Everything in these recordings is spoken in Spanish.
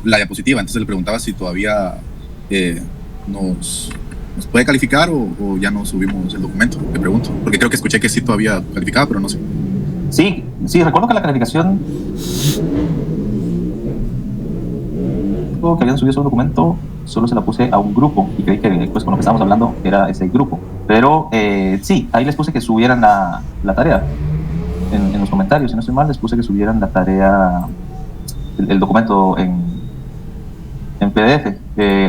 la diapositiva, entonces le preguntaba si todavía nos puede calificar o ya no subimos el documento, le pregunto, porque creo que escuché que sí todavía calificaba, pero no sé. Sí, recuerdo que la calificación que habían subido ese documento solo se la puse a un grupo y creí que pues con lo que estábamos hablando era ese grupo, pero sí, ahí les puse que subieran la tarea en los comentarios, si no estoy mal les puse que subieran la tarea, el documento en PDF.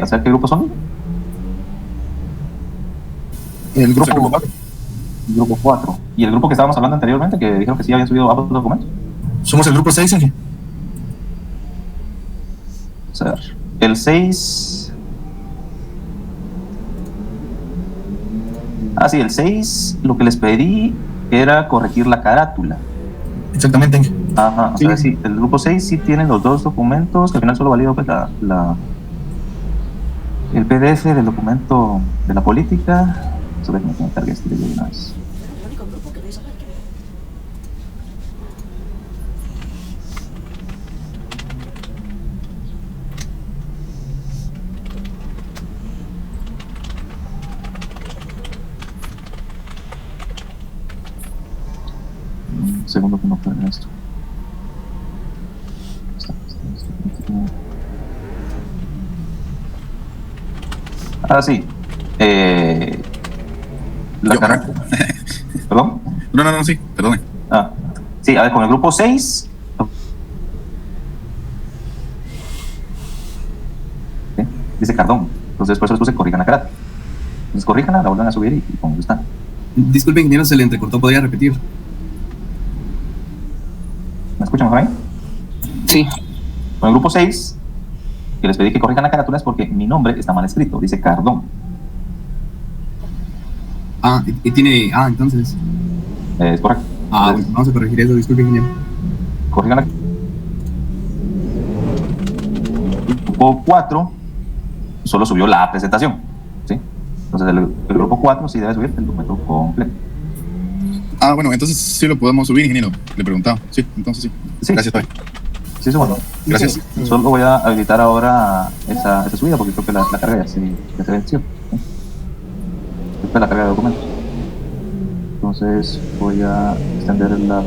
¿Hacer qué grupo son? El grupo 4. El grupo 4. ¿Y el grupo que estábamos hablando anteriormente, que dijeron que sí habían subido ambos documentos? Somos el grupo 6, Ángel. A ver, el 6... Ah, sí, el 6, lo que les pedí era corregir la carátula. Exactamente, Ángel. Ajá, o sea, sí, el grupo 6 sí tienen los dos documentos, que al final solo valido pues el PDF del documento de la política. Eso déjenme que me cargue este de una vez. Un segundo que no puede esto. Ah, sí. La carátula. ¿Perdón? No, sí, perdón. Ah, sí, a ver, con el grupo 6. Dice Cardón. Entonces, por eso les puse corrijan la carátula. Entonces, corríjanla, la vuelvan a subir y como están. Disculpe, ingeniero, se le entrecortó. ¿Podría repetir? ¿Me escuchan mejor ahí? Sí. Con el grupo 6, que les pedí que corrijan la carátula es porque mi nombre está mal escrito. Dice Cardón. Ah, y tiene... Ah, entonces... Es correcto. Ah, bueno, vamos a corregir eso. Disculpe, ingeniero. Corrijan la... Grupo 4 solo subió la presentación, ¿sí? Entonces el grupo 4 sí debe subir el documento completo. Ah, bueno, entonces sí lo podemos subir, ingeniero. Le preguntaba. Sí, entonces sí. Sí. Gracias, Toy. Sí, bueno. Gracias. Solo voy a habilitar ahora esa subida porque creo que la carga ya se venció, ¿sí? Esta es la carga de documentos. Entonces voy a extender la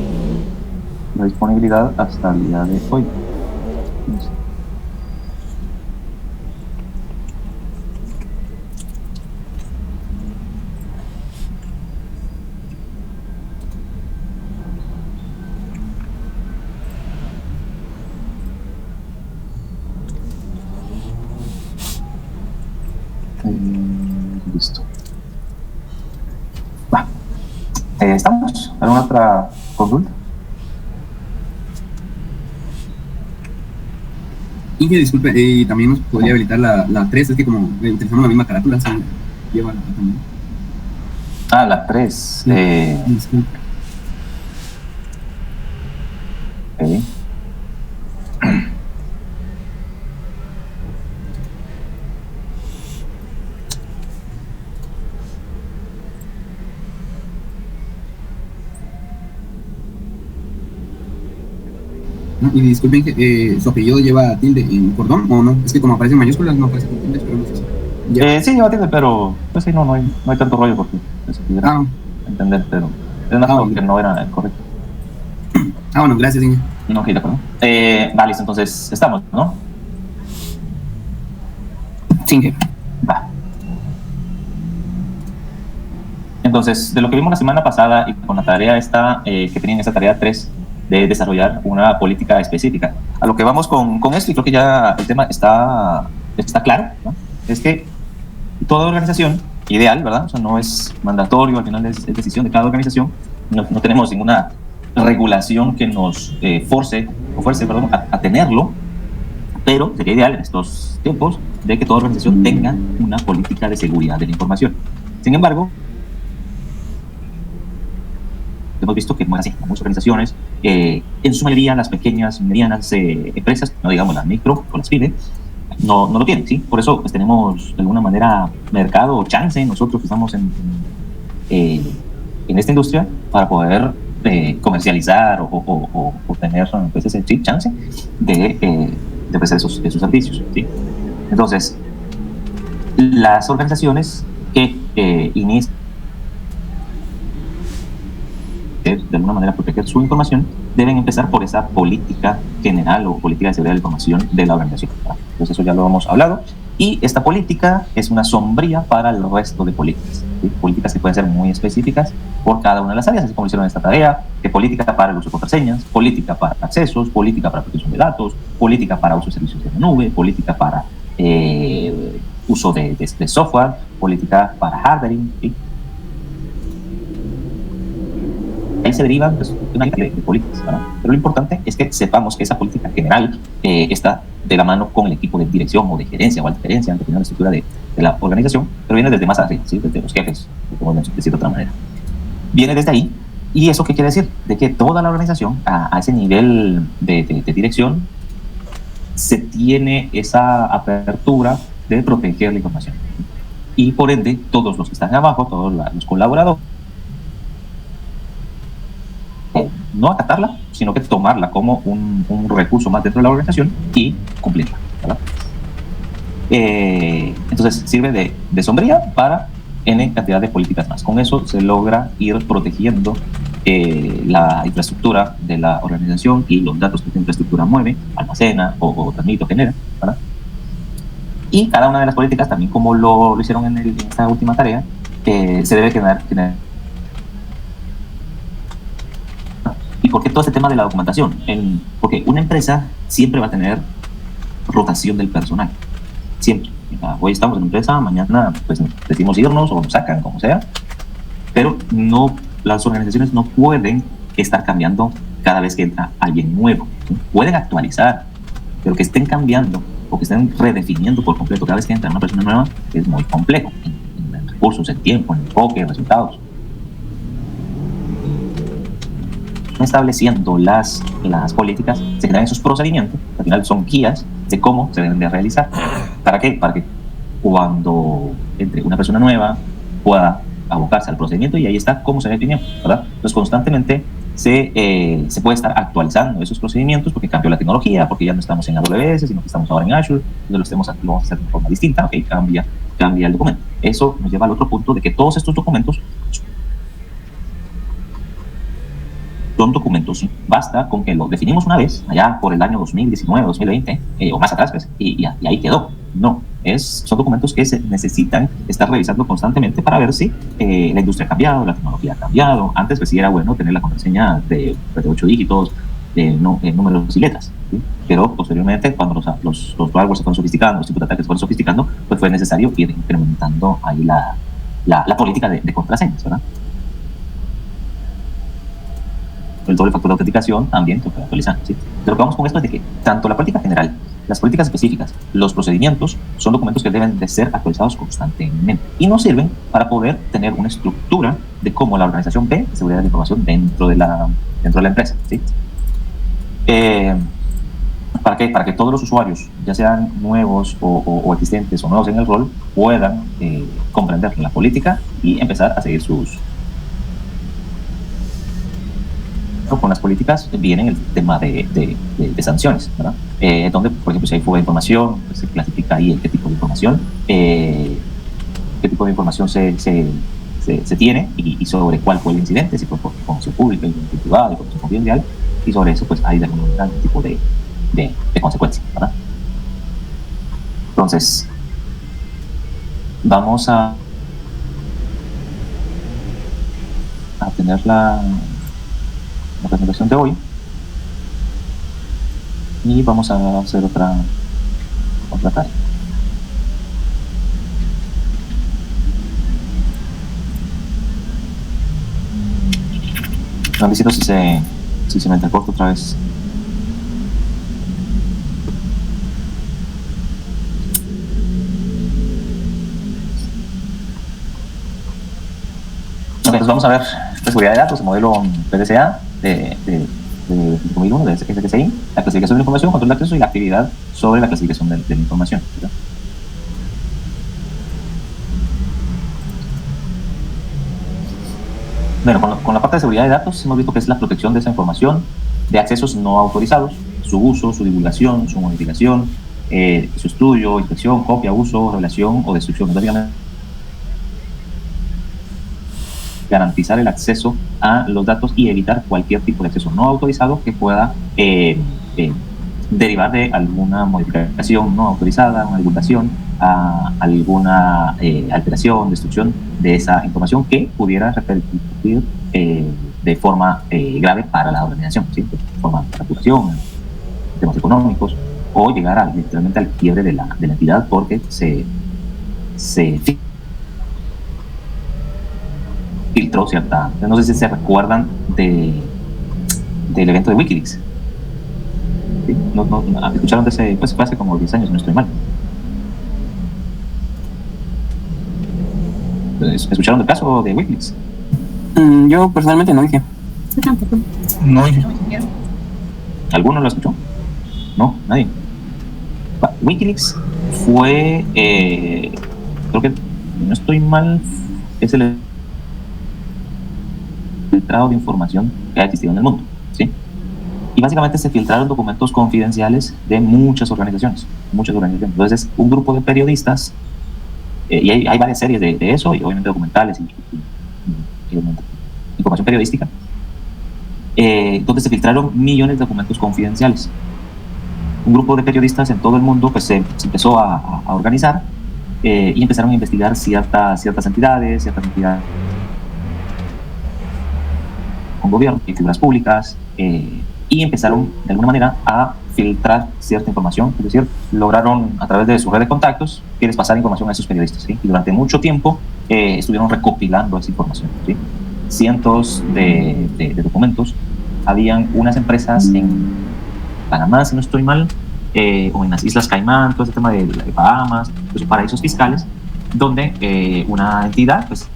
disponibilidad hasta el día de hoy. Listo. Va. ¿Estamos? ¿Alguna otra consulta? Inge, disculpe, también nos podría habilitar la 3, es que como utilizamos la misma carátula, se lleva la también. Ah, la 3. Disculpe. Okay. Y disculpen, ¿su apellido lleva tilde en cordón o no? Es que como aparece en mayúsculas, no aparece con tilde, pero no sé si... Sí, lleva tilde, pero pues sí, no hay tanto rollo porque se pudiera entender, pero es más porque no era correcto. Ah, bueno, gracias, Inge. No, ok, de acuerdo. Vale, entonces estamos, ¿no? Sí, Inge. Va. Entonces, de lo que vimos la semana pasada y con la tarea esta, que tenían esa tarea 3 de desarrollar una política específica, a lo que vamos con esto, y creo que ya el tema está claro, ¿no? Es que toda organización ideal, ¿verdad? O sea, no es mandatorio, al final es decisión de cada organización, no tenemos ninguna regulación que nos fuerce a tenerlo, pero sería ideal en estos tiempos de que toda organización tenga una política de seguridad de la información. Sin embargo, hemos visto que no es así. Muchas organizaciones, en su mayoría las pequeñas, medianas empresas, no digamos las micro o las pyme, no lo tienen, ¿sí? Por eso pues, tenemos de alguna manera mercado o chance nosotros que estamos en esta industria para poder comercializar o tener pues, ese chance de ofrecer esos servicios, ¿sí? Entonces, las organizaciones que inician de alguna manera proteger su información deben empezar por esa política general o política de seguridad de la información de la organización. Entonces eso ya lo hemos hablado. Y esta política es una sombría para el resto de políticas, ¿sí? Políticas que pueden ser muy específicas por cada una de las áreas, así como hicieron esta tarea, que política para el uso de contraseñas, política para accesos, política para protección de datos, política para uso de servicios de la nube, política para uso de software, política para hardware, ¿sí? Ahí se derivan pues, una serie de políticas, ¿verdad? Pero lo importante es que sepamos que esa política general está de la mano con el equipo de dirección o de gerencia o alta gerencia, dependiendo de la estructura de la organización, pero viene desde más arriba, ¿sí? Desde los jefes, como decir de otra manera. Viene desde ahí. ¿Y eso qué quiere decir? De que toda la organización, a ese nivel de dirección, se tiene esa apertura de proteger la información. Y por ende, todos los que están abajo, todos los colaboradores, no acatarla, sino que tomarla como un recurso más dentro de la organización y cumplirla, ¿verdad? Entonces sirve de sombría para N cantidad de políticas más. Con eso se logra ir protegiendo la infraestructura de la organización y los datos que esta infraestructura mueve, almacena o transmite o genera, ¿verdad? Y cada una de las políticas, también como lo hicieron en esta última tarea, se debe generar. ¿Y por qué todo este tema de la documentación? Porque una empresa siempre va a tener rotación del personal. Siempre. Hoy estamos en una empresa, mañana pues decimos irnos o nos sacan, como sea. Pero no, las organizaciones no pueden estar cambiando cada vez que entra alguien nuevo. ¿Sí? Pueden actualizar, pero que estén cambiando o que estén redefiniendo por completo cada vez que entra una persona nueva es muy complejo. En recursos, en tiempo, en enfoque, en resultados. Estableciendo las políticas, se generan esos procedimientos, al final son guías de cómo se deben de realizar. ¿Para qué? Para que cuando entre una persona nueva pueda abocarse al procedimiento y ahí está cómo se definió, ¿verdad? Entonces constantemente se puede estar actualizando esos procedimientos porque cambió la tecnología, porque ya no estamos en AWS, sino que estamos ahora en Azure, entonces lo vamos a hacer de forma distinta, ok, cambia el documento. Eso nos lleva al otro punto de que todos estos documentos son documentos, ¿sí? Basta con que lo definimos una vez, allá por el año 2019, 2020, o más atrás, pues, y ahí quedó. No, son documentos que se necesitan estar revisando constantemente para ver si la industria ha cambiado, la tecnología ha cambiado. Antes, pues sí era bueno tener la contraseña de 8 dígitos, números y letras, ¿sí? Pero posteriormente, cuando los hardware se fueron sofisticando, los tipos de ataques se fueron sofisticando, pues fue necesario ir incrementando ahí la política de contraseñas, ¿verdad? El doble factor de autenticación también se puede actualizar, ¿sí? Pero lo que vamos con esto es de que tanto la política general, las políticas específicas, los procedimientos son documentos que deben de ser actualizados constantemente y nos sirven para poder tener una estructura de cómo la organización ve la seguridad de la información dentro de la empresa, ¿sí? ¿Para qué? Para que todos los usuarios, ya sean nuevos o existentes o nuevos en el rol, puedan comprender la política y empezar a seguir con las políticas viene el tema de sanciones, ¿verdad? Donde, por ejemplo, si hay fuga de información, pues se clasifica ahí qué tipo de información, qué tipo de información se tiene y sobre cuál fue el incidente, si fue por información pública, información privada, información confidencial, y sobre eso pues hay de alguna manera algún tipo de consecuencia, ¿verdad? Entonces, vamos a tener la presentación de hoy y vamos a hacer otra tarea. No necesito si se me entrecorta otra vez. Entonces vamos a ver la seguridad de datos, el modelo PDCA de 2001 de SCCI, la clasificación de la información, control de acceso y la actividad sobre la clasificación de la información, ¿verdad? Bueno, con la parte de seguridad de datos hemos visto que es la protección de esa información de accesos no autorizados su uso, su divulgación, su modificación, su estudio, inspección, copia, uso, revelación o destrucción. Básicamente, garantizar el acceso a los datos y evitar cualquier tipo de acceso no autorizado que pueda derivar de alguna modificación no autorizada, una divulgación, alguna alteración, destrucción de esa información que pudiera repercutir de forma grave para la organización, ¿sí? De forma de facturación, temas económicos, o llegar literalmente al quiebre de la entidad porque se filtró cierta... No sé si se recuerdan del evento de Wikileaks. ¿Sí? No, escucharon de ese... Pues fue hace como 10 años, no estoy mal. ¿Escucharon del caso de Wikileaks? Yo personalmente no dije. Yo tampoco. No, dije. ¿Alguno lo escuchó? No, nadie. Wikileaks fue... creo que, no estoy mal, es el filtrado de información que ha existido en el mundo, ¿sí? Y básicamente se filtraron documentos confidenciales de muchas organizaciones. Entonces, un grupo de periodistas, y hay varias series de eso, y obviamente documentales y información periodística, donde se filtraron millones de documentos confidenciales. Un grupo de periodistas en todo el mundo pues, se empezó a organizar y empezaron a investigar ciertas entidades con gobierno y figuras públicas, y empezaron de alguna manera a filtrar cierta información, es decir, lograron a través de su red de contactos quienes pasar información a esos periodistas, ¿sí? Y durante mucho tiempo estuvieron recopilando esa información, ¿sí? Cientos de documentos. Habían unas empresas en Panamá, si no estoy mal, o en las Islas Caimán, todo ese tema de Bahamas, pues, paraísos fiscales, donde una entidad, pues,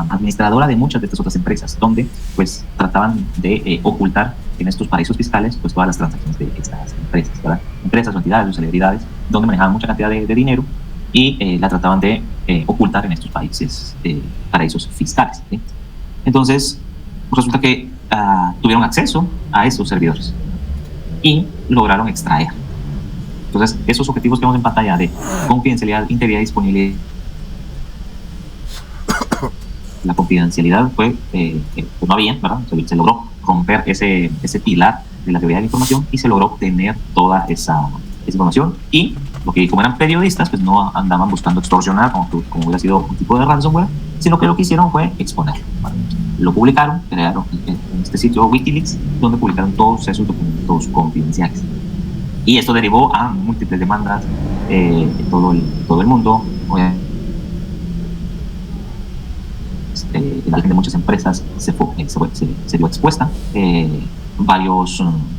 administradora de muchas de estas otras empresas, donde pues trataban de ocultar en estos paraísos fiscales pues todas las transacciones de estas empresas, ¿verdad? Empresas o entidades o celebridades, donde manejaban mucha cantidad de dinero y la trataban de ocultar en estos países, paraísos fiscales, ¿sí? Entonces, pues resulta que tuvieron acceso a esos servidores y lograron extraer. Entonces, esos objetivos que vemos en pantalla de confidencialidad, integridad y disponibilidad, la confidencialidad fue, pues no había, ¿verdad? Se logró romper ese pilar de la seguridad de la información y se logró obtener toda esa información. Y lo que, como eran periodistas, pues no andaban buscando extorsionar como hubiera sido un tipo de ransomware, sino que lo que hicieron fue exponerlo. ¿Vale? Lo publicaron, crearon en este sitio Wikileaks, donde publicaron todos esos documentos confidenciales. Y esto derivó a múltiples demandas en todo el mundo. La gente de muchas empresas se vio expuesta.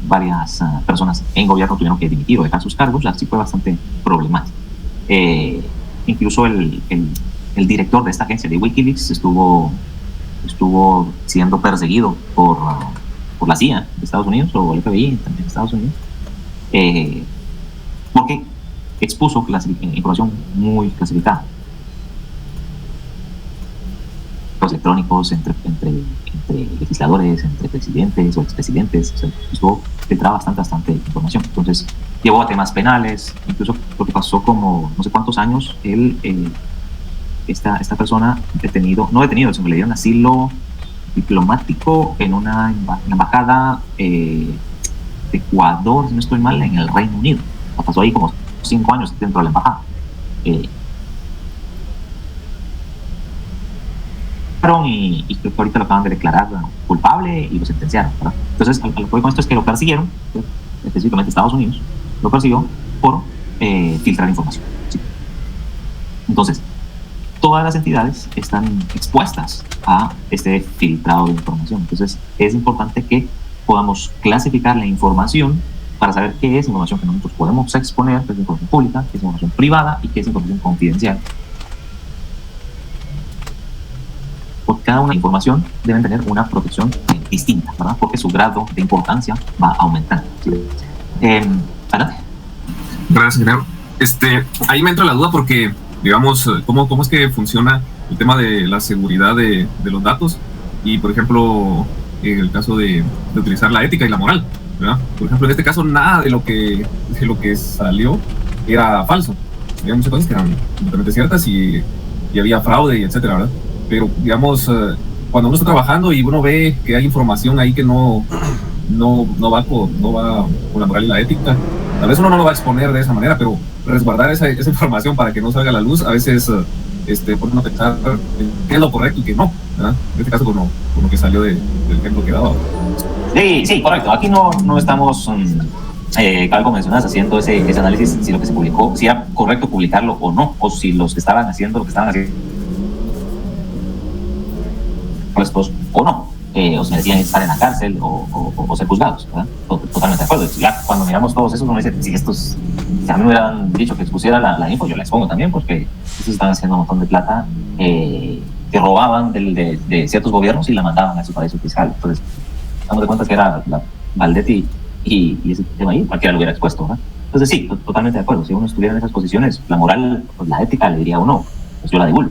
Varias personas en gobierno tuvieron que dimitir o dejar sus cargos. Así fue bastante problemático. Incluso el director de esta agencia de Wikileaks estuvo siendo perseguido por la CIA de Estados Unidos o el FBI también de Estados Unidos, porque expuso información muy clasificada, electrónicos entre legisladores, entre presidentes o expresidentes. O sea, estuvo filtrada bastante información. Entonces llevó a temas penales, incluso lo que pasó como no sé cuántos años, esta persona no detenido, sino que le dieron asilo diplomático en una embajada de Ecuador, si no estoy mal, en el Reino Unido. Pasó ahí como 5 años dentro de la embajada. Y creo que ahorita lo acaban de declarar culpable y lo sentenciaron, ¿verdad? Entonces, lo que voy con esto es que lo persiguieron, específicamente Estados Unidos, lo persiguió por filtrar información, ¿sí? Entonces, todas las entidades están expuestas a este filtrado de información. Entonces, es importante que podamos clasificar la información para saber qué es información que nosotros podemos exponer, qué es información pública, qué es información privada y qué es información confidencial. Por cada una información deben tener una protección distinta, ¿verdad? Porque su grado de importancia va aumentando. Adelante. Gracias, ingeniero. Ahí me entra la duda porque, digamos, ¿cómo es que funciona el tema de la seguridad de los datos? Y, por ejemplo, en el caso de utilizar la ética y la moral, ¿verdad? Por ejemplo, en este caso nada de lo que salió era falso. Había muchas cosas que eran completamente ciertas y había fraude y etcétera, ¿verdad? Pero digamos, cuando uno está trabajando y uno ve que hay información ahí que no va con la moral y la ética, tal vez uno no lo va a exponer de esa manera, pero resguardar esa información para que no salga a la luz, a veces pone uno a pensar qué es lo correcto y qué no, ¿verdad? En este caso con lo que salió del ejemplo que daba. Sí, correcto. Aquí no estamos, como mencionas, haciendo ese análisis si lo que se publicó, si era correcto publicarlo o no, o si los que estaban haciendo lo que estaban haciendo puestos o no, o si merecían estar en la cárcel o ser juzgados, ¿verdad? Totalmente de acuerdo. Ya cuando miramos todos esos, uno dice, si estos, si a mí me hubieran dicho que expusiera la info, yo la expongo también, porque estos están haciendo un montón de plata que robaban de ciertos gobiernos y la mandaban a su paraíso fiscal. Entonces, damos de cuenta que era la Valdetti y ese tema ahí, cualquiera lo hubiera expuesto, ¿verdad? Entonces sí, totalmente de acuerdo. Si uno estuviera en esas posiciones, la moral, pues la ética le diría uno, pues yo la divulgo.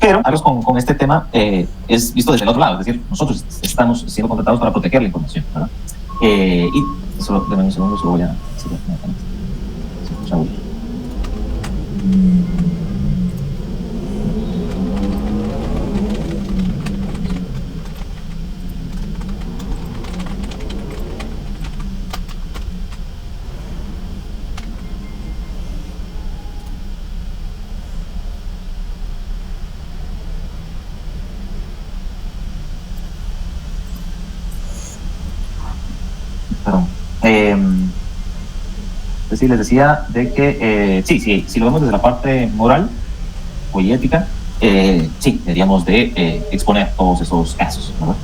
Pero con este tema es visto desde el otro lado, es decir, nosotros estamos siendo contratados para proteger la información, ¿verdad? Y solo de un segundo, solo voy a decir perdón. Sí, les decía de que si lo vemos desde la parte moral o ética, sí, deberíamos de exponer todos esos casos, ¿verdad?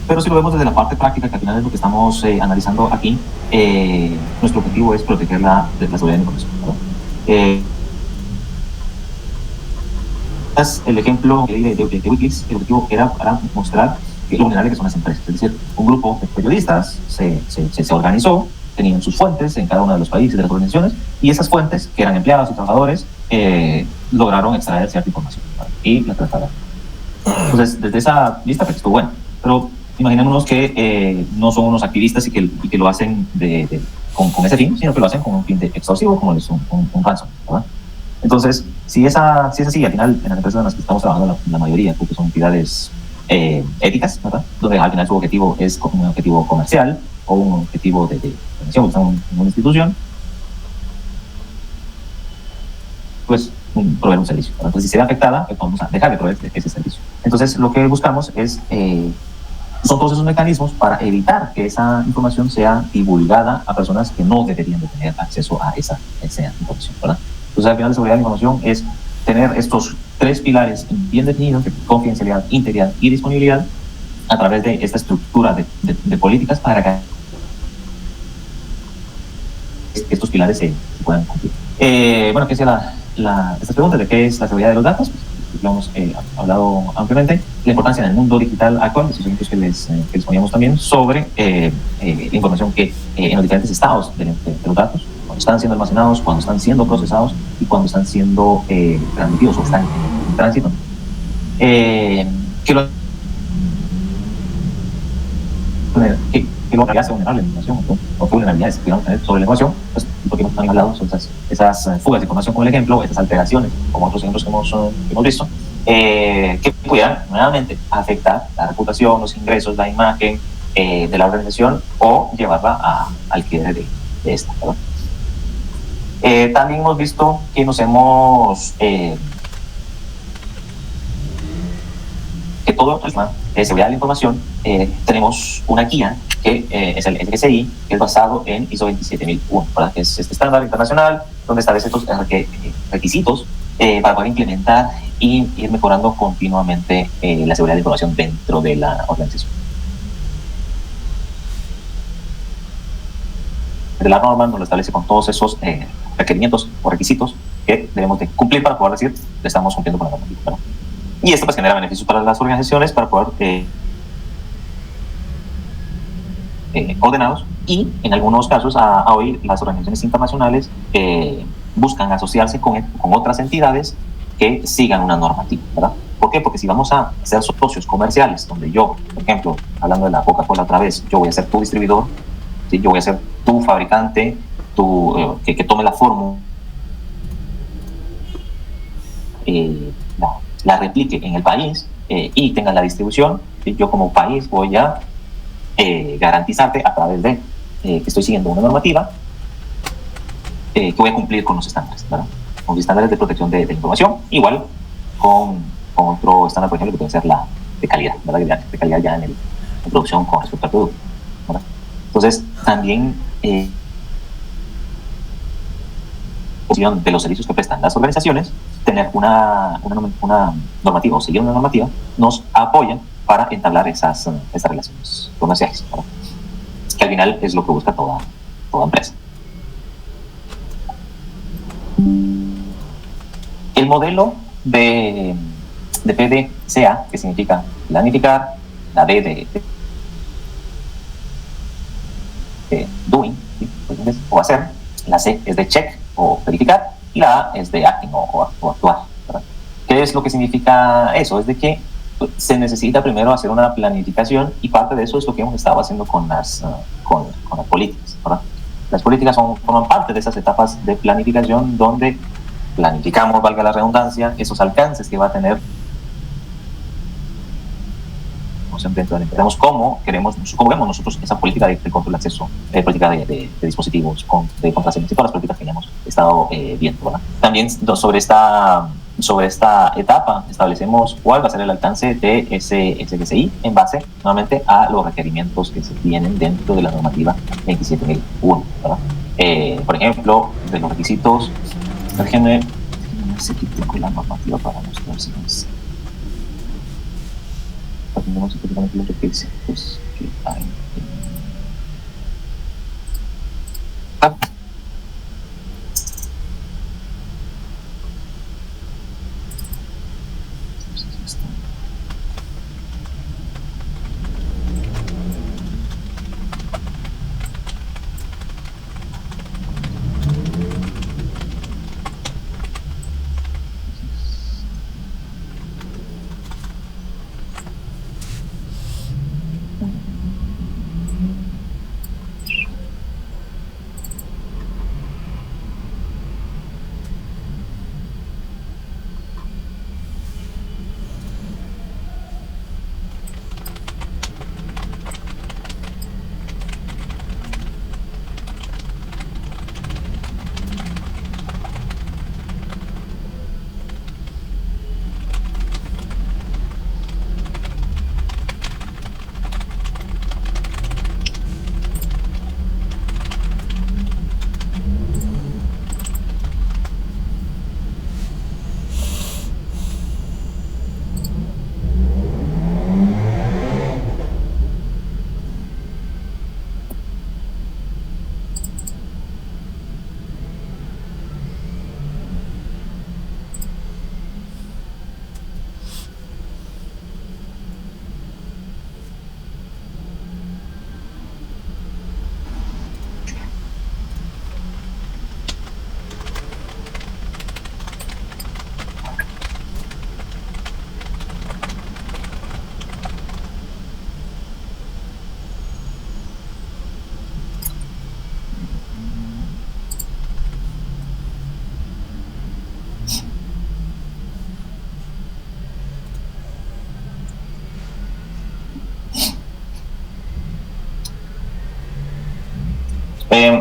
Pero si lo vemos desde la parte práctica, que al final es lo que estamos analizando aquí, nuestro objetivo es proteger la seguridad de la información, ¿verdad? El ejemplo que di de Wikileaks, el objetivo era para mostrar lo vulnerable que son las empresas. Es decir, un grupo de periodistas se organizó, tenían sus fuentes en cada uno de los países, de las organizaciones, y esas fuentes, que eran empleados y trabajadores, lograron extraer cierta información, ¿vale? Y la trataron. Entonces, desde esa vista, pues estuvo bueno. Pero imaginémonos que no son unos activistas y que lo hacen con ese fin, sino que lo hacen con un fin de extorsivo, como es un ransom, ¿verdad? Entonces, si es así, al final, en las empresas en las que estamos trabajando, la mayoría, porque son entidades éticas, ¿verdad? Donde al final su objetivo es un objetivo comercial o un objetivo de prevención, están en una institución, pues proveer un servicio, ¿verdad? Entonces, si se ve afectada, pues vamos a dejar de proveer ese servicio. Entonces, lo que buscamos es, son todos esos mecanismos para evitar que esa información sea divulgada a personas que no deberían de tener acceso a esa información, ¿verdad? Entonces, al final, la seguridad de la información es tener estos tres pilares bien definidos: confidencialidad, integridad y disponibilidad, a través de esta estructura de políticas para que estos pilares se puedan cumplir. Bueno, ¿qué decía estas preguntas de qué es la seguridad de los datos? Pues, lo hemos hablado ampliamente. La importancia en el mundo digital actual, los ejemplos que les poníamos también sobre la información que en los diferentes estados de los datos, cuando están siendo almacenados, cuando están siendo procesados y cuando están siendo transmitidos o están en tránsito. Que lo que hace vulnerable la información o vulnerabilidades que vamos a tener sobre la información, pues lo que hemos hablado son esas fugas de información como el ejemplo, esas alteraciones como otros ejemplos que hemos visto, que pudieran nuevamente afectar la reputación, los ingresos, la imagen de la organización o llevarla al quiebre de esta, ¿verdad? También hemos visto que nos hemos que todo el tema de seguridad de la información tenemos una guía que es el SGCI, que es basado en ISO 27001, ¿verdad? Que es este estándar internacional donde establece estos requisitos para poder implementar y ir mejorando continuamente la seguridad de la información dentro de la organización. La norma nos lo establece con todos esos requerimientos o requisitos que debemos de cumplir para poder decir que estamos cumpliendo con la normativa, ¿verdad? Y esto pues genera beneficios para las organizaciones para poder ordenados, y en algunos casos hoy las organizaciones internacionales buscan asociarse con otras entidades que sigan una normativa, ¿verdad? ¿Por qué? Porque si vamos a ser socios comerciales, donde yo, por ejemplo, hablando de la Coca-Cola otra vez, yo voy a ser tu distribuidor, ¿sí? Yo voy a ser tu fabricante, que tome la fórmula, la replique en el país y tenga la distribución, ¿sí? Yo como país voy a garantizarte a través de que estoy siguiendo una normativa que voy a cumplir con los estándares, ¿verdad? Con los estándares de protección de información, igual con otro estándar, por ejemplo, que puede ser la de calidad, ¿verdad? De calidad ya en producción con respecto al producto, ¿verdad? Entonces, también de los servicios que prestan las organizaciones, tener una normativa o seguir una normativa nos apoyan para entablar esas relaciones comerciales, ¿verdad? Que al final es lo que busca toda empresa. El modelo de PDCA, que significa planificar, la D de doing, ¿sí? O hacer, la C es de check o verificar, y la A es de acting o actuar, ¿verdad? ¿Qué es lo que significa eso? Es de que se necesita primero hacer una planificación, y parte de eso es lo que hemos estado haciendo con las políticas, ¿verdad? Las políticas forman parte de esas etapas de planificación donde planificamos, valga la redundancia, esos alcances que va a tener dentro de la empresa. Cómo vemos nosotros esa política de control de acceso, política de dispositivos, de contraseñas y todas las políticas que hemos estado viendo, ¿verdad? También sobre esta etapa establecemos cuál va a ser el alcance de ese SGCI en base nuevamente a los requerimientos que se tienen dentro de la normativa 27001, ¿verdad? Por ejemplo, de los requisitos, déjenme se quitó con la normativa para mostrarse. Tenemos específicamente los requisitos que hay.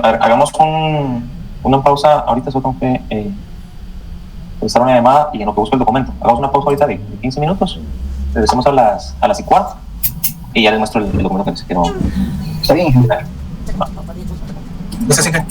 Hagamos una pausa. Ahorita solo tengo que realizar una llamada y en lo que busco el documento. Hagamos una pausa ahorita de 15 minutos. Regresemos a las 1:15 y ya les muestro el documento que quiero. Está bien. Gracias, Inge.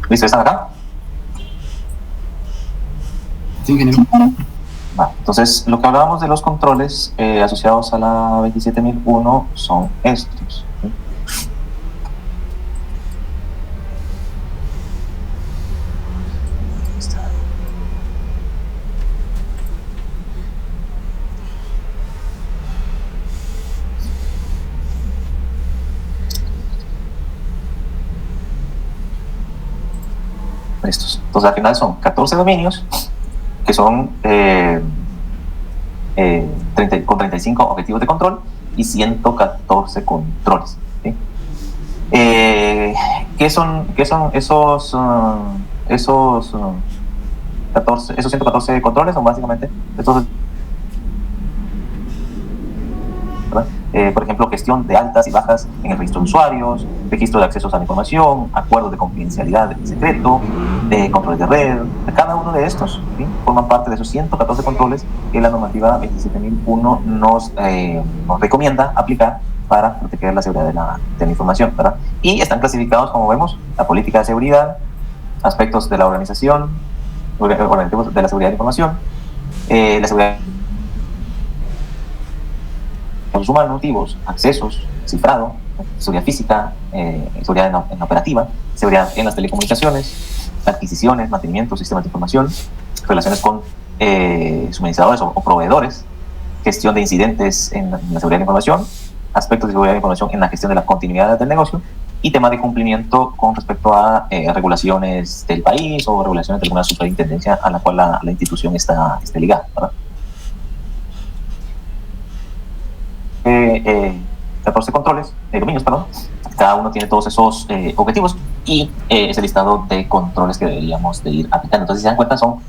¿Listo? ¿Están acá? Sí, ingeniero. Va, entonces, lo que hablábamos de los controles asociados a la 27001 son estos. ¿Sí? Estos. Entonces, al final son 14 dominios que son con 35 objetivos de control y 114 controles. ¿Sí? ¿Qué son esos 114 controles? Son básicamente estos, por ejemplo, gestión de altas y bajas en el registro de usuarios, registro de accesos a la información, acuerdos de confidencialidad y secreto, controles de red. Cada uno de estos, ¿sí?, forman parte de esos 114 controles que la normativa 27001 nos recomienda aplicar para proteger la seguridad de la información, ¿verdad? Y están clasificados, como vemos, la política de seguridad, aspectos de la organización, de la seguridad de información, la seguridad los humanos, motivos, accesos, cifrado, seguridad física, seguridad en la operativa, seguridad en las telecomunicaciones, adquisiciones, mantenimiento, sistemas de información, relaciones con suministradores o proveedores, gestión de incidentes en la seguridad de la información, aspectos de seguridad de la información en la gestión de la continuidad del negocio y tema de cumplimiento con respecto a regulaciones del país o regulaciones de alguna superintendencia a la cual la institución esté ligada, ¿verdad? 14 controles, dominios, perdón. Cada uno tiene todos esos objetivos y ese listado de controles que deberíamos de ir aplicando. Entonces, si se dan cuenta, son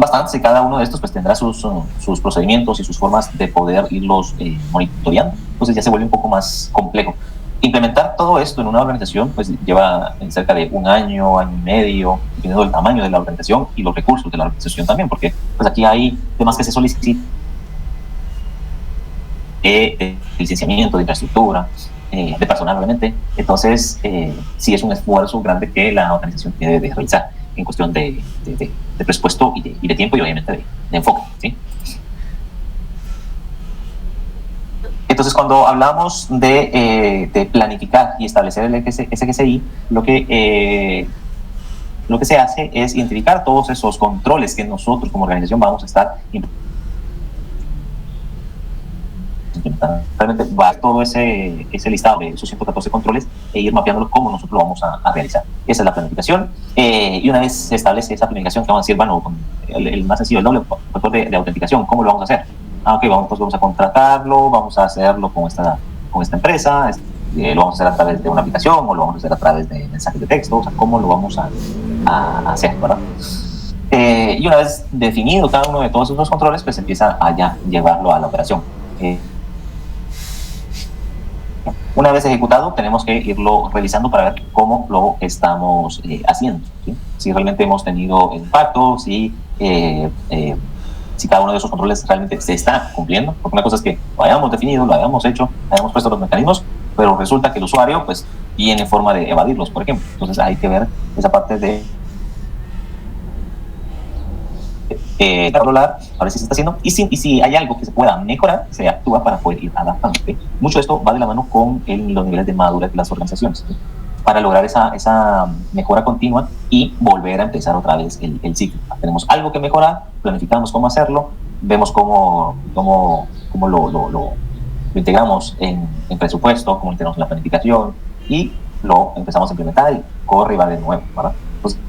bastantes y cada uno de estos pues tendrá sus procedimientos y sus formas de poder irlos monitoreando. Entonces ya se vuelve un poco más complejo. Implementar todo esto en una organización pues lleva cerca de un año, año y medio, dependiendo del tamaño de la organización y los recursos de la organización también, porque pues aquí hay temas que se solicitan de licenciamiento, de infraestructura, de personal, obviamente. Entonces, sí es un esfuerzo grande que la organización tiene de realizar en cuestión de presupuesto y de tiempo y obviamente de enfoque, ¿sí? Entonces, cuando hablamos de planificar y establecer el SGCI, lo que se hace es identificar todos esos controles que nosotros como organización vamos a estar realmente va todo ese listado de esos 114 controles e ir mapeándolos cómo nosotros lo vamos a realizar. Esa es la planificación. Y una vez se establece esa planificación, que vamos a decir, bueno, el más sencillo, el doble factor de autenticación, ¿cómo lo vamos a hacer? Ok, vamos a contratarlo, vamos a hacerlo con esta empresa, lo vamos a hacer a través de una aplicación o lo vamos a hacer a través de mensajes de texto, o sea, ¿cómo lo vamos a hacer, verdad? Y una vez definido cada uno de todos esos controles, pues empieza a ya llevarlo a la operación. Una vez ejecutado, tenemos que irlo revisando para ver cómo lo estamos haciendo, ¿sí? Si realmente hemos tenido impacto, si cada uno de esos controles realmente se está cumpliendo. Porque una cosa es que lo hayamos definido, lo hayamos hecho, hayamos puesto los mecanismos, pero resulta que el usuario pues tiene forma de evadirlos, por ejemplo. Entonces hay que ver esa parte de controlar, a ver si se está haciendo y si hay algo que se pueda mejorar, se actúa para poder ir adaptando, ¿sí? Mucho de esto va de la mano con los niveles de madurez de las organizaciones, ¿sí? Para lograr esa mejora continua y volver a empezar otra vez el ciclo. Tenemos algo que mejorar, planificamos cómo hacerlo, vemos cómo lo integramos en presupuesto, cómo lo integramos en la planificación y lo empezamos a implementar y corre y va de nuevo, ¿verdad? Entonces,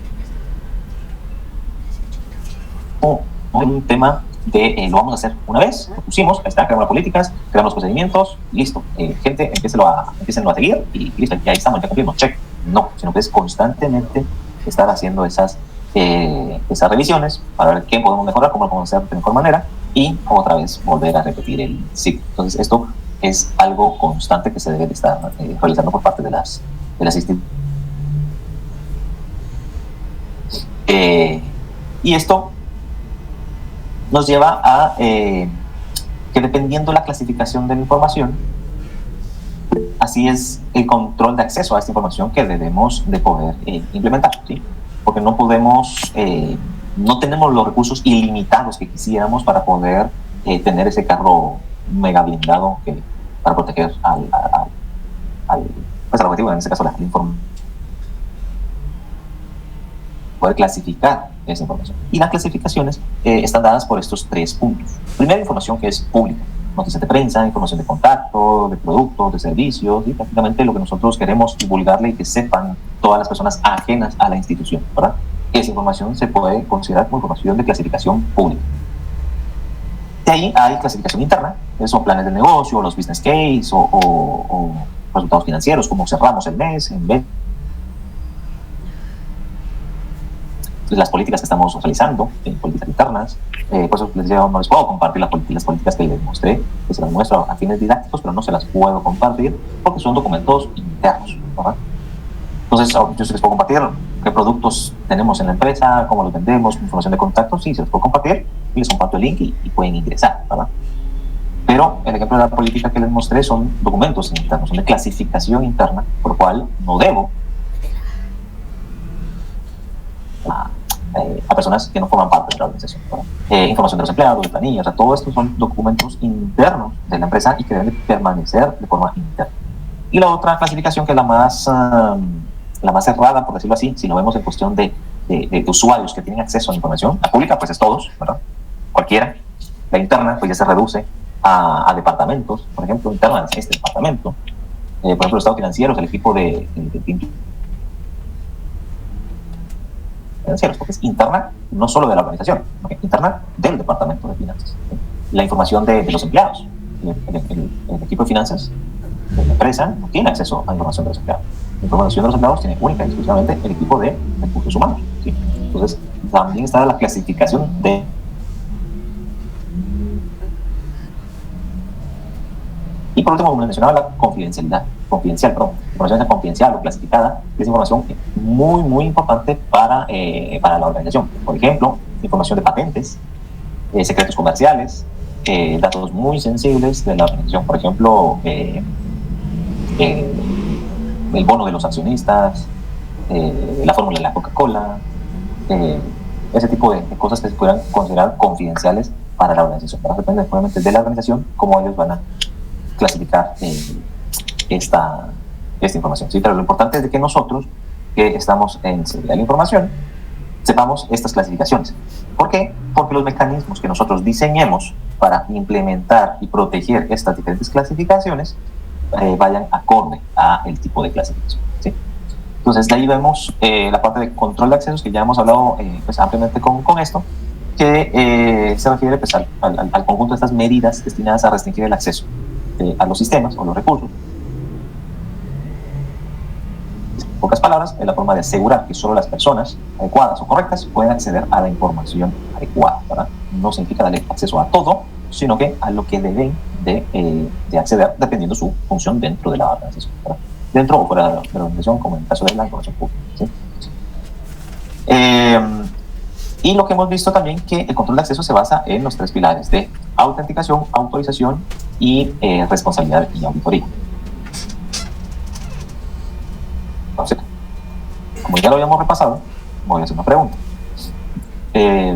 un tema de lo vamos a hacer una vez, lo pusimos, ahí está, creamos las políticas, creamos los procedimientos, listo, gente, empiecenlo a seguir y listo, ya estamos, ya cumplimos, check. No, sino que es constantemente estar haciendo esas revisiones para ver qué podemos mejorar, cómo lo podemos hacer de mejor manera y otra vez volver a repetir el ciclo. Entonces esto es algo constante que se debe de estar realizando por parte de las instituciones. Y esto nos lleva a que dependiendo la clasificación de la información, así es el control de acceso a esta información que debemos de poder implementar, ¿sí? Porque no podemos, no tenemos los recursos ilimitados que quisiéramos para poder tener ese carro mega blindado para proteger pues al objetivo, en este caso la información, poder clasificar esa información. Y las clasificaciones están dadas por estos 3 puntos. Primero, información que es pública, noticias de prensa, información de contacto, de productos, de servicios, y prácticamente lo que nosotros queremos divulgarle y que sepan todas las personas ajenas a la institución, ¿verdad? Esa información se puede considerar como información de clasificación pública. De ahí hay clasificación interna, que son planes de negocio, los business case o resultados financieros, como cerramos el mes, en vez las políticas que estamos realizando, políticas internas. Por eso les digo, no les puedo compartir las políticas que les mostré, que se las muestro a fines didácticos, pero no se las puedo compartir porque son documentos internos, ¿verdad? Entonces, yo sí les puedo compartir qué productos tenemos en la empresa, cómo los vendemos, información de contacto, sí, se los puedo compartir, y les comparto el link y pueden ingresar, ¿verdad? Pero el ejemplo de la política que les mostré son documentos internos, son de clasificación interna, por lo cual no debo a personas que no forman parte de la organización, información de los empleados, de planillas, o sea, todo esto son documentos internos de la empresa y que deben de permanecer de forma interna. Y la otra clasificación, que es la más cerrada, por decirlo así, si lo vemos en cuestión de usuarios que tienen acceso a la información, la pública pues es todos, ¿verdad? Cualquiera. La interna pues ya se reduce a departamentos, por ejemplo, interna es este departamento, por ejemplo, los estados financieros, el equipo de financieros, porque es interna no solo de la organización, sino que interna del departamento de finanzas. La información de los empleados, el equipo de finanzas de la empresa no tiene acceso a la información de los empleados. La información de los empleados tiene única y exclusivamente el equipo de recursos humanos, ¿sí? Entonces, también está la clasificación de y por último, como les mencionaba, la información confidencial o clasificada es información muy, muy importante para la organización. Por ejemplo, información de patentes, secretos comerciales, datos muy sensibles de la organización. Por ejemplo, el bono de los accionistas, la fórmula de la Coca-Cola, ese tipo de cosas que se puedan considerar confidenciales para la organización. Pero depende obviamente de la organización cómo ellos van a clasificar esta información, ¿sí? Pero lo importante es de que nosotros, que estamos en seguridad de la información, sepamos estas clasificaciones. ¿Por qué? Porque los mecanismos que nosotros diseñemos para implementar y proteger estas diferentes clasificaciones vayan acorde a el tipo de clasificación, ¿sí? Entonces, de ahí vemos la parte de control de accesos, que ya hemos hablado pues, ampliamente con esto, que se refiere pues, al conjunto de estas medidas destinadas a restringir el acceso a los sistemas o los recursos. En pocas palabras, es la forma de asegurar que solo las personas adecuadas o correctas pueden acceder a la información adecuada, ¿verdad? No significa darle acceso a todo, sino que a lo que deben de acceder dependiendo su función dentro de la organización, ¿verdad? Dentro o fuera de la organización, como en el caso de la información pública, ¿sí? Y lo que hemos visto también, que el control de acceso se basa en los 3 pilares de autenticación, autorización y responsabilidad y auditoría. Entonces, como ya lo habíamos repasado, voy a hacer una pregunta.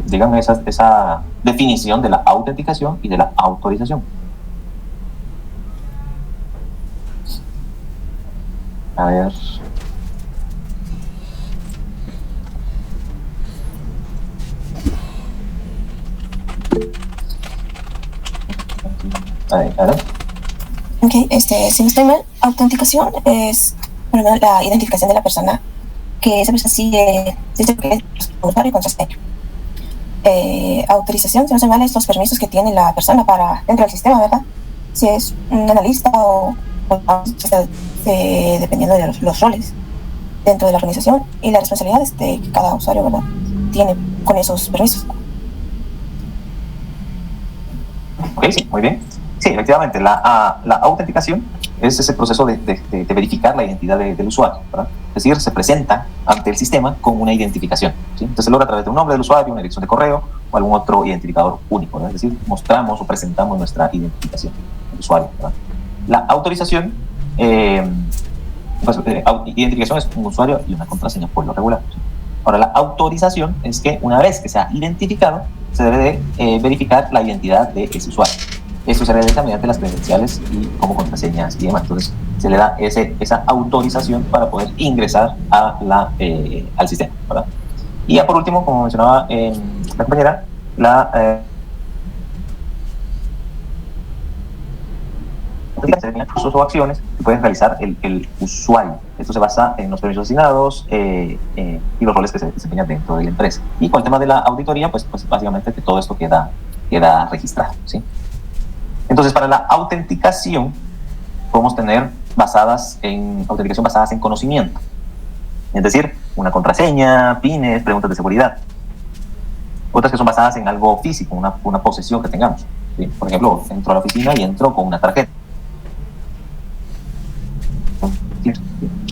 Díganme esa definición de la autenticación y de la autorización. A ver. Adelante. Ok, si no estoy mal, autenticación es la identificación de la persona, que esa persona sigue desde que es usuario y contraseña. Autorización, si no estoy mal, es los permisos que tiene la persona para dentro del sistema, ¿verdad? Si es un analista o dependiendo de los roles dentro de la organización, y las responsabilidades de cada usuario, ¿verdad?, tiene con esos permisos. Ok, sí, muy bien. Sí, efectivamente, la autenticación es ese proceso de verificar la identidad del usuario, ¿verdad? Es decir, se presenta ante el sistema con una identificación, ¿sí? Entonces se logra a través de un nombre del usuario, una dirección de correo o algún otro identificador único, ¿verdad? Es decir, mostramos o presentamos nuestra identificación del usuario, ¿verdad? La autorización Identificación es un usuario y una contraseña por lo regular. Ahora, la autorización es que una vez que se ha identificado, se debe de verificar la identidad de ese usuario. Esto se realiza mediante las credenciales y como contraseñas y demás. Entonces, se le da esa autorización para poder ingresar al sistema, ¿verdad? Y ya por último, como mencionaba la compañera, usos o acciones que pueden realizar el usuario. Esto se basa en los permisos asignados y los roles que se desempeñan dentro de la empresa. Y con el tema de la auditoría, pues básicamente que todo esto queda registrado, ¿sí? Entonces, para la autenticación, podemos tener autenticación basadas en conocimiento. Es decir, una contraseña, pines, preguntas de seguridad. Otras que son basadas en algo físico, una posesión que tengamos, ¿sí? Por ejemplo, entro a la oficina y entro con una tarjeta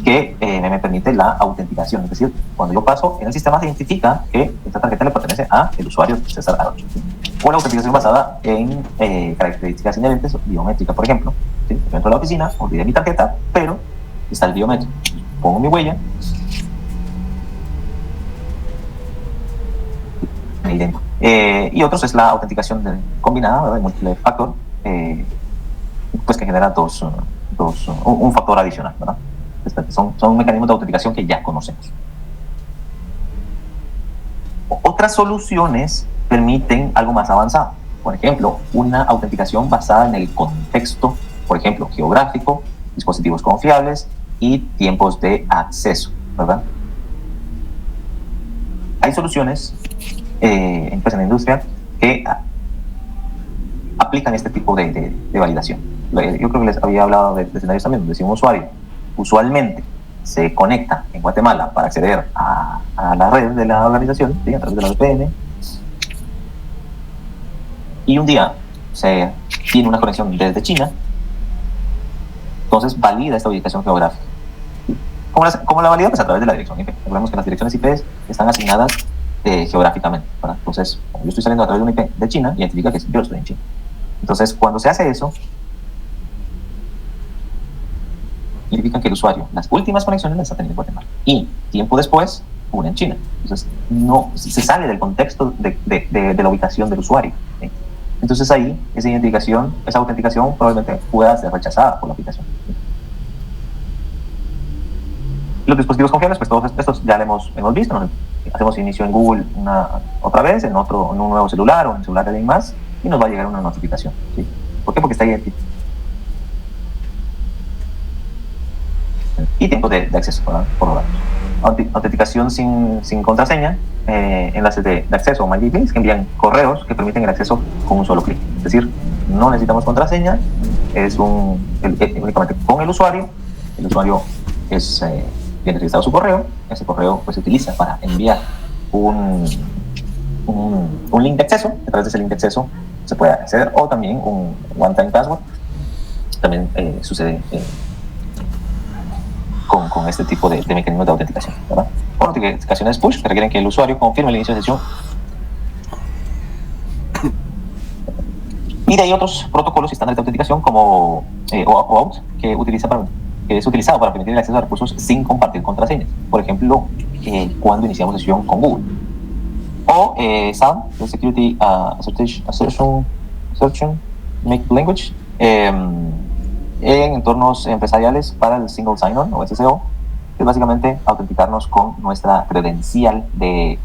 que me permite la autenticación. Es decir, cuando yo paso en el sistema se identifica que esta tarjeta le pertenece al usuario César Arocho. O la autenticación basada en características inherentes, biométrica, por ejemplo. ¿Sí? Yo entro a la oficina, olvidé mi tarjeta, pero está el biométrico. Pongo mi huella, me identifico. Y otros es la autenticación combinada, ¿verdad? De múltiple factor, pues que genera un factor adicional, ¿verdad? Son mecanismos de autenticación que ya conocemos. Otras soluciones permiten algo más avanzado. Por ejemplo, una autenticación basada en el contexto, por ejemplo, geográfico, dispositivos confiables y tiempos de acceso, ¿verdad? Hay soluciones en la industria que aplican este tipo de validación. Yo creo que les había hablado de escenarios también, donde si un usuario usualmente se conecta en Guatemala para acceder a la red de la organización, ¿sí? A través de la VPN, y un día se tiene una conexión desde China, entonces valida esta ubicación geográfica. ¿Cómo la valida? Pues a través de la dirección IP. Recordemos que las direcciones IP están asignadas geográficamente, ¿verdad? Entonces, cuando yo estoy saliendo a través de una IP de China, identifica que yo estoy en China. Entonces, cuando se hace eso, significa que el usuario, las últimas conexiones las ha tenido en Guatemala. Y tiempo después, una en China. Entonces, no se sale del contexto de la ubicación del usuario, ¿sí? Entonces ahí, esa autenticación probablemente pueda ser rechazada por la aplicación, ¿sí? Los dispositivos confiables, pues todos estos ya lo hemos visto, ¿no? Hacemos inicio en Google otra vez, en un nuevo celular o en el celular de alguien más, y nos va a llegar una notificación, ¿sí? ¿Por qué? Porque está identificado. Y tiempo de acceso, ¿verdad? Por lo tanto, autenticación sin contraseña, enlaces de acceso o magic links que envían correos que permiten el acceso con un solo clic. Es decir, no necesitamos contraseña, es únicamente con el usuario tiene registrado su correo, ese correo pues se utiliza para enviar un link de acceso, a través de ese link de acceso se puede acceder, o también un one-time password, también sucede con este tipo de mecanismos de autenticación, ¿verdad? O notificaciones push que requieren que el usuario confirme el inicio de sesión. Y de ahí otros protocolos y estándares de autenticación como OAuth, que es utilizado para permitir el acceso a recursos sin compartir contraseñas. Por ejemplo, cuando iniciamos sesión con Google. O SAM, Security Assertion Make Language, en entornos empresariales para el Single Sign-On o SSO, que es básicamente autenticarnos con nuestra credencial de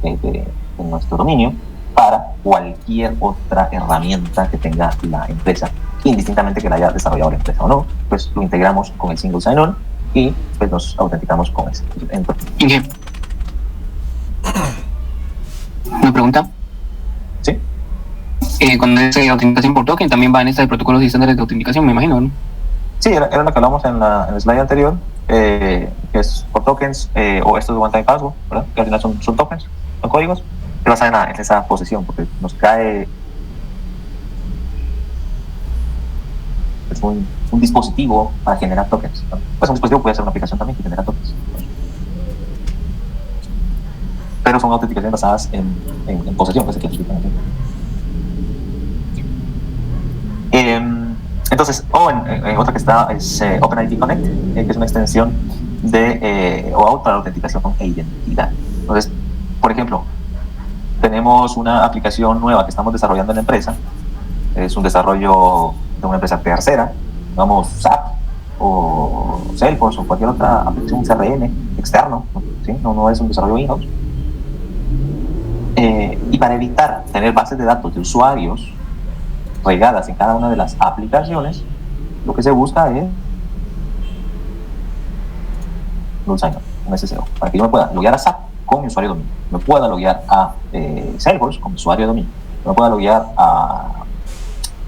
nuestro dominio para cualquier otra herramienta que tenga la empresa, indistintamente que la haya desarrollado la empresa o no, pues lo integramos con el Single Sign-On y pues nos autenticamos con ese. Inge, ¿una pregunta? ¿Sí? Cuando es autenticación por token, también va en esta de protocolos y estándares de autenticación, me imagino, ¿no? Sí, era lo que hablamos en el slide anterior, que es por tokens, o estos de one-time password, ¿verdad? Que al final son tokens, son códigos, que basan en esa posesión, porque nos cae un dispositivo para generar tokens, ¿no? Pues un dispositivo puede ser una aplicación también que genera tokens, ¿no? Pero son autenticaciones basadas en posesión, que se clasifican aquí. Entonces, o en otra que está es OpenID Connect, que es una extensién de OAuth para autenticación e identidad. Entonces, por ejemplo, tenemos una aplicación nueva que estamos desarrollando en la empresa. Es un desarrollo de una empresa tercera, digamos SAP o Salesforce o cualquier otra aplicación, un CRM externo, ¿sí? No es un desarrollo in-house. Y para evitar tener bases de datos de usuarios regadas en cada una de las aplicaciones, lo que se busca es un sign-on, un SSO, para que yo me pueda loguear a SAP con mi usuario de dominio, me pueda loguear a Salesforce con mi usuario de dominio, me pueda loguear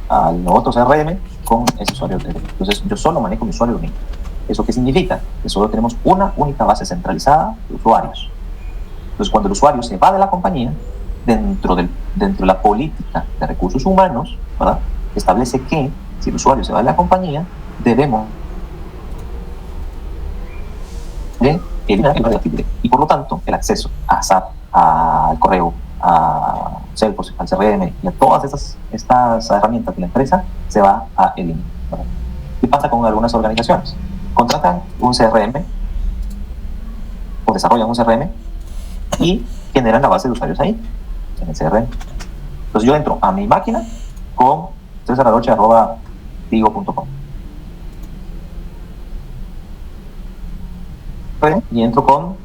al otro CRM con ese usuario de dominio. Entonces yo solo manejo mi usuario de dominio. ¿Eso qué significa? Que solo tenemos una única base centralizada de usuarios. Entonces cuando el usuario se va de la compañía, dentro de la política de recursos humanos, ¿verdad?, establece que si el usuario se va de la compañía, debemos eliminar el Active Directory y por lo tanto el acceso a SAP, al correo, a Salesforce, al CRM y a todas estas herramientas de la empresa se va a eliminar, ¿verdad? ¿Qué pasa con algunas organizaciones? Contratan un CRM o desarrollan un CRM y generan la base de usuarios ahí, en el CRM. Entonces yo entro a mi máquina con cesararoche@tigo.com y entro con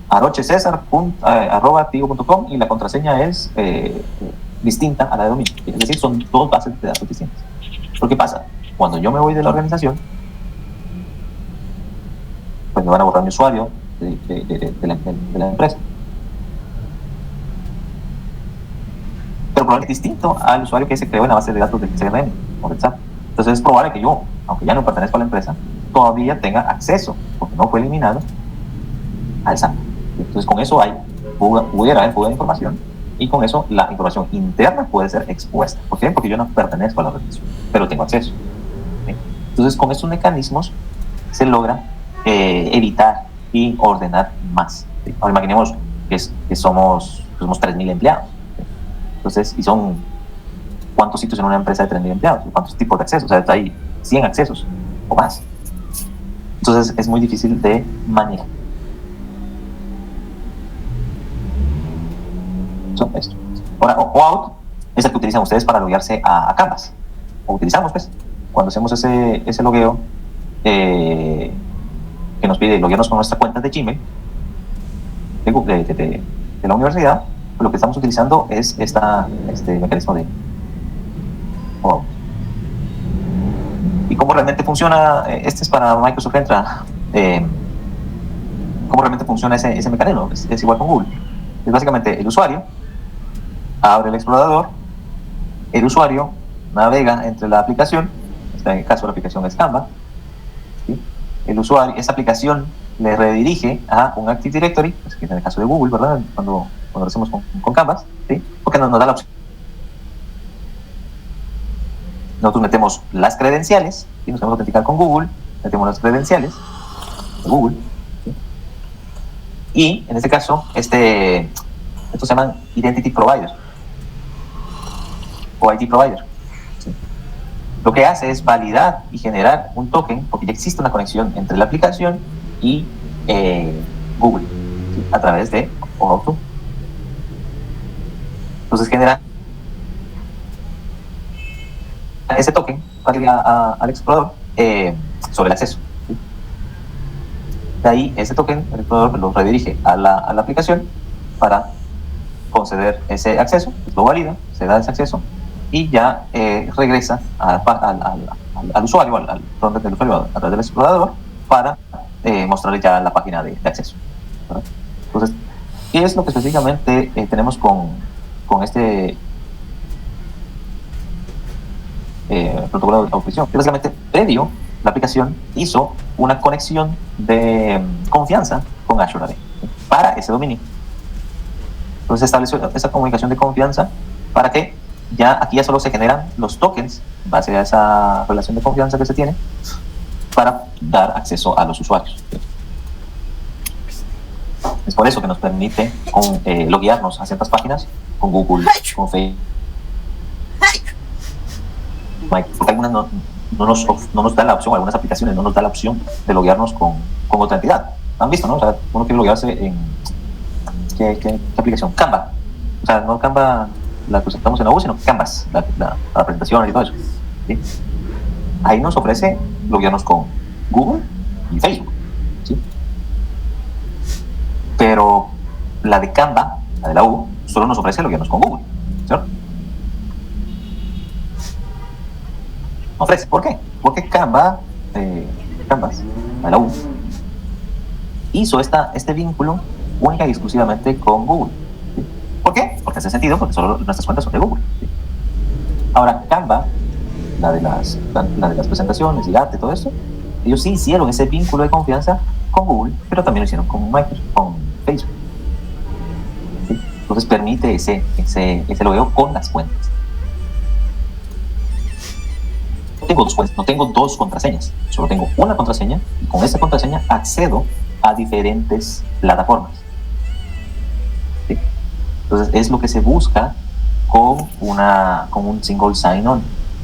arochecesar@tigo.com y la contraseña es distinta a la de dominio. Es decir, son dos bases de datos distintas. ¿Pero qué pasa? Cuando yo me voy de la organización, pues me van a borrar mi usuario de la empresa. Pero probablemente es distinto al usuario que se creó en la base de datos del CRM o del SAP. Entonces es probable que yo, aunque ya no pertenezco a la empresa, todavía tenga acceso, porque no fue eliminado, al SAP. Entonces con eso pudiera haber fuga de información y con eso la información interna puede ser expuesta. ¿Por qué? Porque yo no pertenezco a la organización, pero tengo acceso. ¿Sí? Entonces con estos mecanismos se logra evitar y ordenar más. ¿Sí? Ahora imaginemos que somos 3.000 empleados. ¿Sí? Entonces, y son ¿cuántos sitios en una empresa de 3.000 empleados? ¿Cuántos tipos de accesos? O sea, hay 100 accesos o más. Entonces es muy difícil de manejar. Esto. Ahora, OAuth es el que utilizan ustedes para loguearse a Canvas. O utilizamos, pues, cuando hacemos ese logueo que nos pide loguearnos con nuestra cuenta de Gmail de la universidad, lo que estamos utilizando es este mecanismo de OAuth. ¿Y cómo realmente funciona? Este es para Microsoft Entra. ¿Cómo realmente funciona ese mecanismo? Es igual con Google. Es básicamente el usuario abre el explorador, el usuario navega entre la aplicación, en el caso la aplicación es Canva, ¿sí? El usuario, esa aplicación le redirige a un Active Directory, que es en el caso de Google, ¿verdad? Cuando lo hacemos con Canvas, ¿sí? Porque nos da la opción. Nosotros metemos las credenciales, ¿sí? Nos vamos a autenticar con Google, metemos las credenciales de Google, ¿sí? Y en este caso, estos se llaman Identity Provider o ID Provider. ¿Sí? Lo que hace es validar y generar un token, porque ya existe una conexión entre la aplicación y Google, ¿sí? A través de OAuth. Entonces genera ese token al explorador sobre el acceso. ¿Sí? De ahí ese token el explorador lo redirige a la aplicación para conceder ese acceso, lo valida, se da ese acceso y ya regresa al usuario, al frontend del usuario a través del explorador para mostrarle ya la página de acceso, ¿verdad? Entonces, ¿qué es lo que específicamente tenemos con este protocolo de autorización? Que básicamente previo la aplicación hizo una conexión de confianza con Azure AD, ¿sí? Para ese dominio. Entonces estableció esa comunicación de confianza para que aquí ya solo se generan los tokens en base a esa relación de confianza que se tiene para dar acceso a los usuarios. Es por eso que nos permite loguearnos a ciertas páginas con Google, con Facebook, porque algunas no nos da la opción, algunas aplicaciones no nos da la opción de loguearnos con otra entidad. ¿Han visto, no? O sea, uno quiere loguearse en... ¿Qué aplicación? Canva. O sea, no Canva la que usamos en la U, sino Canvas, la presentación y todo eso. ¿Sí? Ahí nos ofrece loguearnos con Google y Facebook. ¿Sí? Pero la de Canva, la de la U, solo nos ofrece loguearnos con Google. ¿Cierto? Ofrece. ¿Por qué? Porque Canvas, la de la U, hizo este vínculo única y exclusivamente con Google. ¿Sí? ¿Por qué? Porque hace sentido, porque solo nuestras cuentas son de Google. ¿Sí? Ahora, Canva, la de las presentaciones y arte y todo eso, ellos sí hicieron ese vínculo de confianza con Google, pero también lo hicieron con Microsoft, con Facebook. ¿Sí? Entonces permite ese logueo con las cuentas. No tengo dos contraseñas, solo tengo una contraseña y con esa contraseña accedo a diferentes plataformas. ¿Sí? Entonces es lo que se busca con un single sign-on,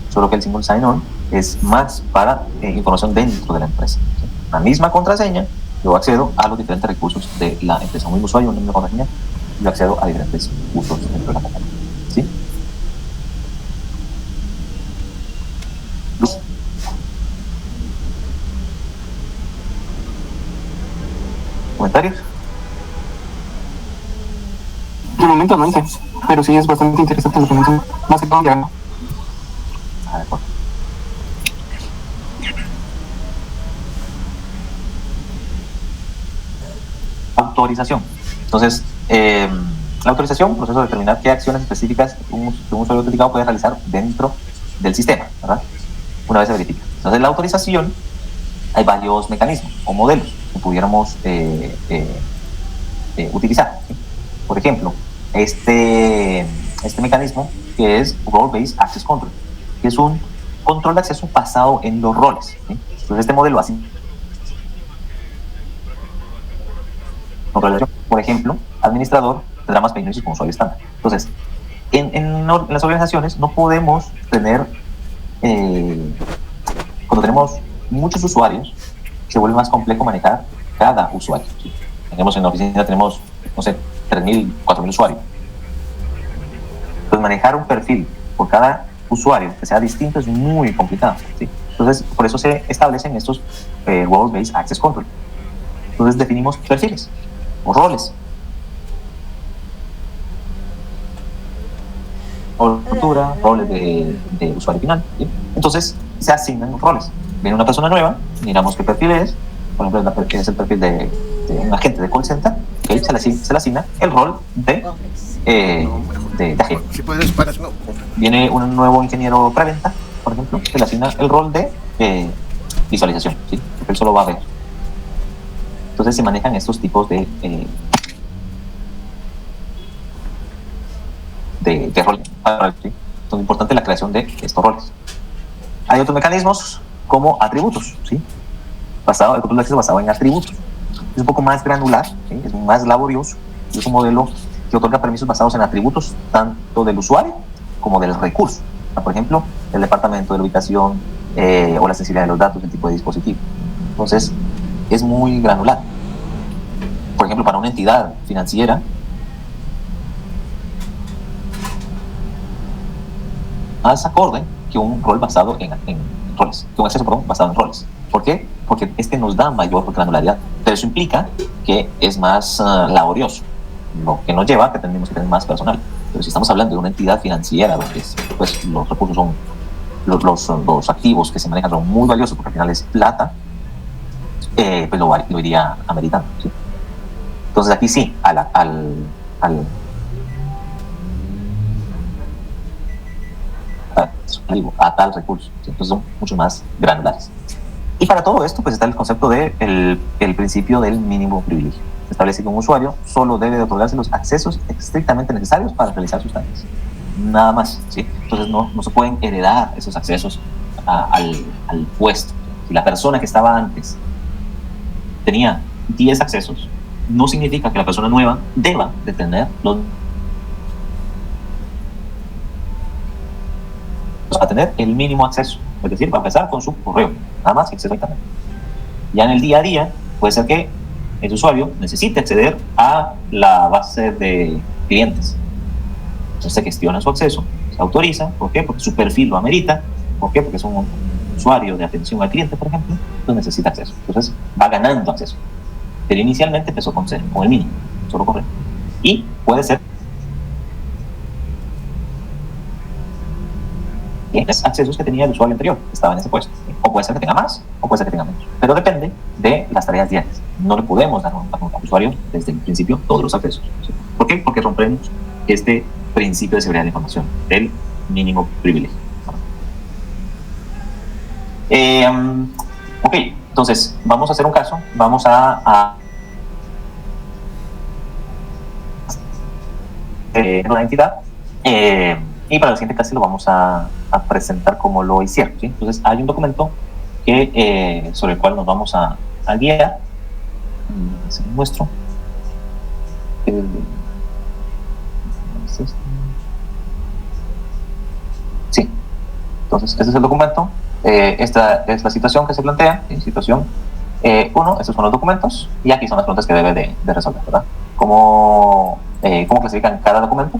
solo que el single sign-on es más para información dentro de la empresa. ¿Sí? La misma contraseña, yo accedo a los diferentes recursos de la empresa. Un mismo usuario, una misma contraseña, yo accedo a diferentes usos dentro de la compañía. ¿Sí? ¿Comentarios? De momento no hice, pero sí es bastante interesante lo que mencionan. Más que todo ya. Autorización. Entonces, la autorización, proceso de determinar qué acciones específicas un usuario autenticado puede realizar dentro del sistema, ¿verdad? Una vez se verifica. Entonces, la autorización, hay varios mecanismos o modelos que pudiéramos utilizar. ¿Sí? Por ejemplo, este mecanismo que es Role-Based Access Control, que es un control de acceso basado en los roles. ¿Sí? Entonces, este modelo así. Por ejemplo, administrador tendrá más beneficios como usuario estándar. Entonces, en las organizaciones no podemos tener, cuando tenemos muchos usuarios, se vuelve más complejo manejar cada usuario. ¿Sí? Tenemos en la oficina, tenemos, no sé, 3.000, 4.000 usuarios. Entonces, manejar un perfil por cada usuario que sea distinto es muy complicado. ¿Sí? Entonces, por eso se establecen estos Role-Based Access Control. Entonces, definimos perfiles o roles. Roles de usuario final. ¿Sí? Entonces, se asignan roles. Viene una persona nueva, miramos qué perfil es. Por ejemplo, es el perfil de un agente de call center, que se le asigna el rol de agente. Viene un nuevo ingeniero preventa, por ejemplo, se le asigna el rol de visualización, ¿sí? Porque él solo va a ver. Entonces se manejan estos tipos de roles. ¿Sí? Entonces es importante la creación de estos roles. Hay otros mecanismos como atributos, ¿sí? El control de acceso basado en atributos. Es un poco más granular, ¿sí? Es más laborioso, es un modelo que otorga permisos basados en atributos tanto del usuario como del recurso. Por ejemplo, el departamento de la ubicación o la sensibilidad de los datos, el tipo de dispositivo. Entonces, es muy granular. Por ejemplo, para una entidad financiera, más acorde que un rol basado en roles, que un acceso, basado en roles. ¿Por qué? Porque nos da mayor granularidad, pero eso implica que es más laborioso, lo que nos lleva a que tenemos que tener más personal. Pero si estamos hablando de una entidad financiera donde pues, los recursos son los activos que se manejan son muy valiosos porque al final es plata, pues lo iría ameritando, ¿sí? Entonces aquí sí, a tal recurso, ¿sí? Entonces son mucho más granulares. Y para todo esto pues está el concepto del principio del mínimo privilegio. Se establece que un usuario solo debe de otorgarse los accesos estrictamente necesarios para realizar sus tareas. Nada más, ¿sí? Entonces no se pueden heredar esos accesos al puesto. Si la persona que estaba antes tenía 10 accesos, no significa que la persona nueva deba de tener los va a tener el mínimo acceso, es decir, va a empezar con su correo, nada más acceso a internet. Ya en el día a día puede ser que el usuario necesite acceder a la base de clientes. Entonces se gestiona su acceso, se autoriza, ¿por qué? Porque su perfil lo amerita, ¿por qué? Porque es un usuario de atención al cliente, por ejemplo, entonces necesita acceso. Entonces va ganando acceso. Pero inicialmente empezó con cero, con el mínimo, solo correo. Y puede ser los accesos que tenía el usuario anterior, que estaba en ese puesto. O puede ser que tenga más, o puede ser que tenga menos. Pero depende de las tareas diarias. No le podemos dar al usuario desde el principio todos los accesos. ¿Sí? ¿Por qué? Porque rompemos este principio de seguridad de la información, el mínimo privilegio. Ok, entonces vamos a hacer un caso, vamos a una entidad y para el siguiente caso lo vamos a presentar como lo hicieron, ¿sí? Entonces hay un documento que, sobre el cual nos vamos a guiar. Se lo muestro. Sí, entonces este es el documento. Esta es la situación que se plantea. Situación 1, estos son los documentos y aquí son las preguntas que debe de resolver, ¿verdad? ¿Cómo clasifican cada documento?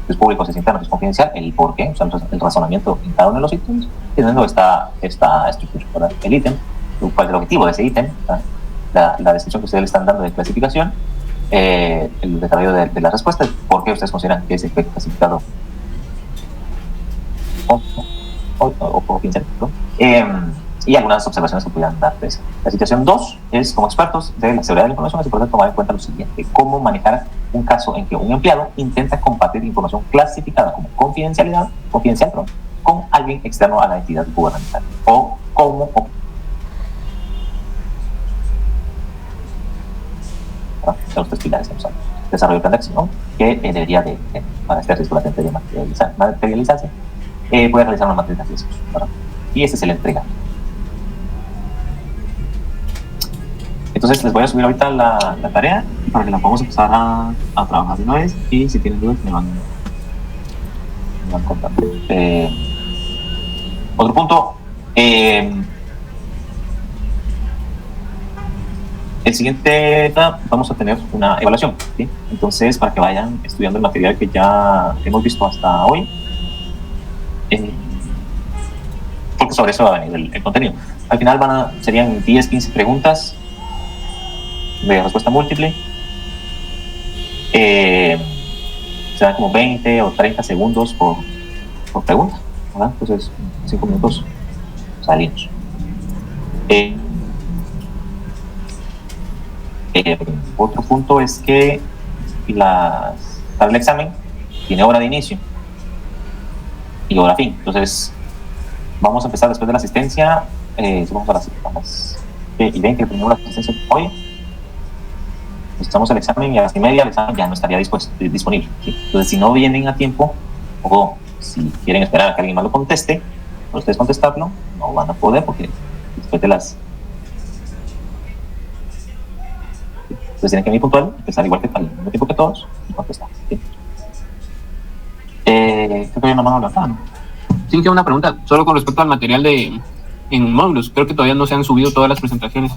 Si es público, si es interno, si es confidencial, el por qué, o sea, el razonamiento en cada uno de los ítems, teniendo esta estructura, ¿verdad? El ítem, cuál es el objetivo de ese ítem, la descripción que ustedes le están dando de clasificación, el desarrollo de la respuesta, por qué ustedes consideran que ese fue clasificado o confidencial, ¿no? Y algunas observaciones que pudieran dar de eso. La situación 2 es, como expertos de la seguridad de la información, es importante tomar en cuenta lo siguiente: cómo manejar un caso en que un empleado intenta compartir información clasificada como confidencial, con alguien externo a la entidad gubernamental, o cómo son los tres pilares que nos hablan. Desarrollo de plan de acción, que debería para este riesgo latente de materializarse, puede realizar una matriz de riesgos, ¿verdad? Y ese es el entregable. Entonces les voy a subir ahorita la tarea para que la podamos empezar a trabajar de una vez, y si tienen dudas me van contando. Otro punto, el siguiente vamos a tener una evaluación, ¿sí? Entonces, para que vayan estudiando el material que ya hemos visto hasta hoy, porque sobre eso va a venir el contenido. Al final serían 10-15 preguntas de respuesta múltiple. Serán como 20 o 30 segundos por pregunta, ¿verdad? Entonces, 5 minutos salimos. Otro punto es que para el examen tiene hora de inicio y hora fin. Entonces, vamos a empezar después de la asistencia. Vamos a las 20 que terminó la asistencia hoy. Estamos el examen y a las 1:30 el examen ya no estaría disponible, ¿sí? Entonces, si no vienen a tiempo, o si quieren esperar a que alguien más lo conteste, para ustedes contestarlo, no van a poder, porque después de las... Entonces tienen que venir puntual, empezar igual que al mismo tiempo que todos y contestar, ¿sí? Creo que hay una mano levantada, ¿no? Sí, que una pregunta, solo con respecto al material en módulos. Creo que todavía no se han subido todas las presentaciones.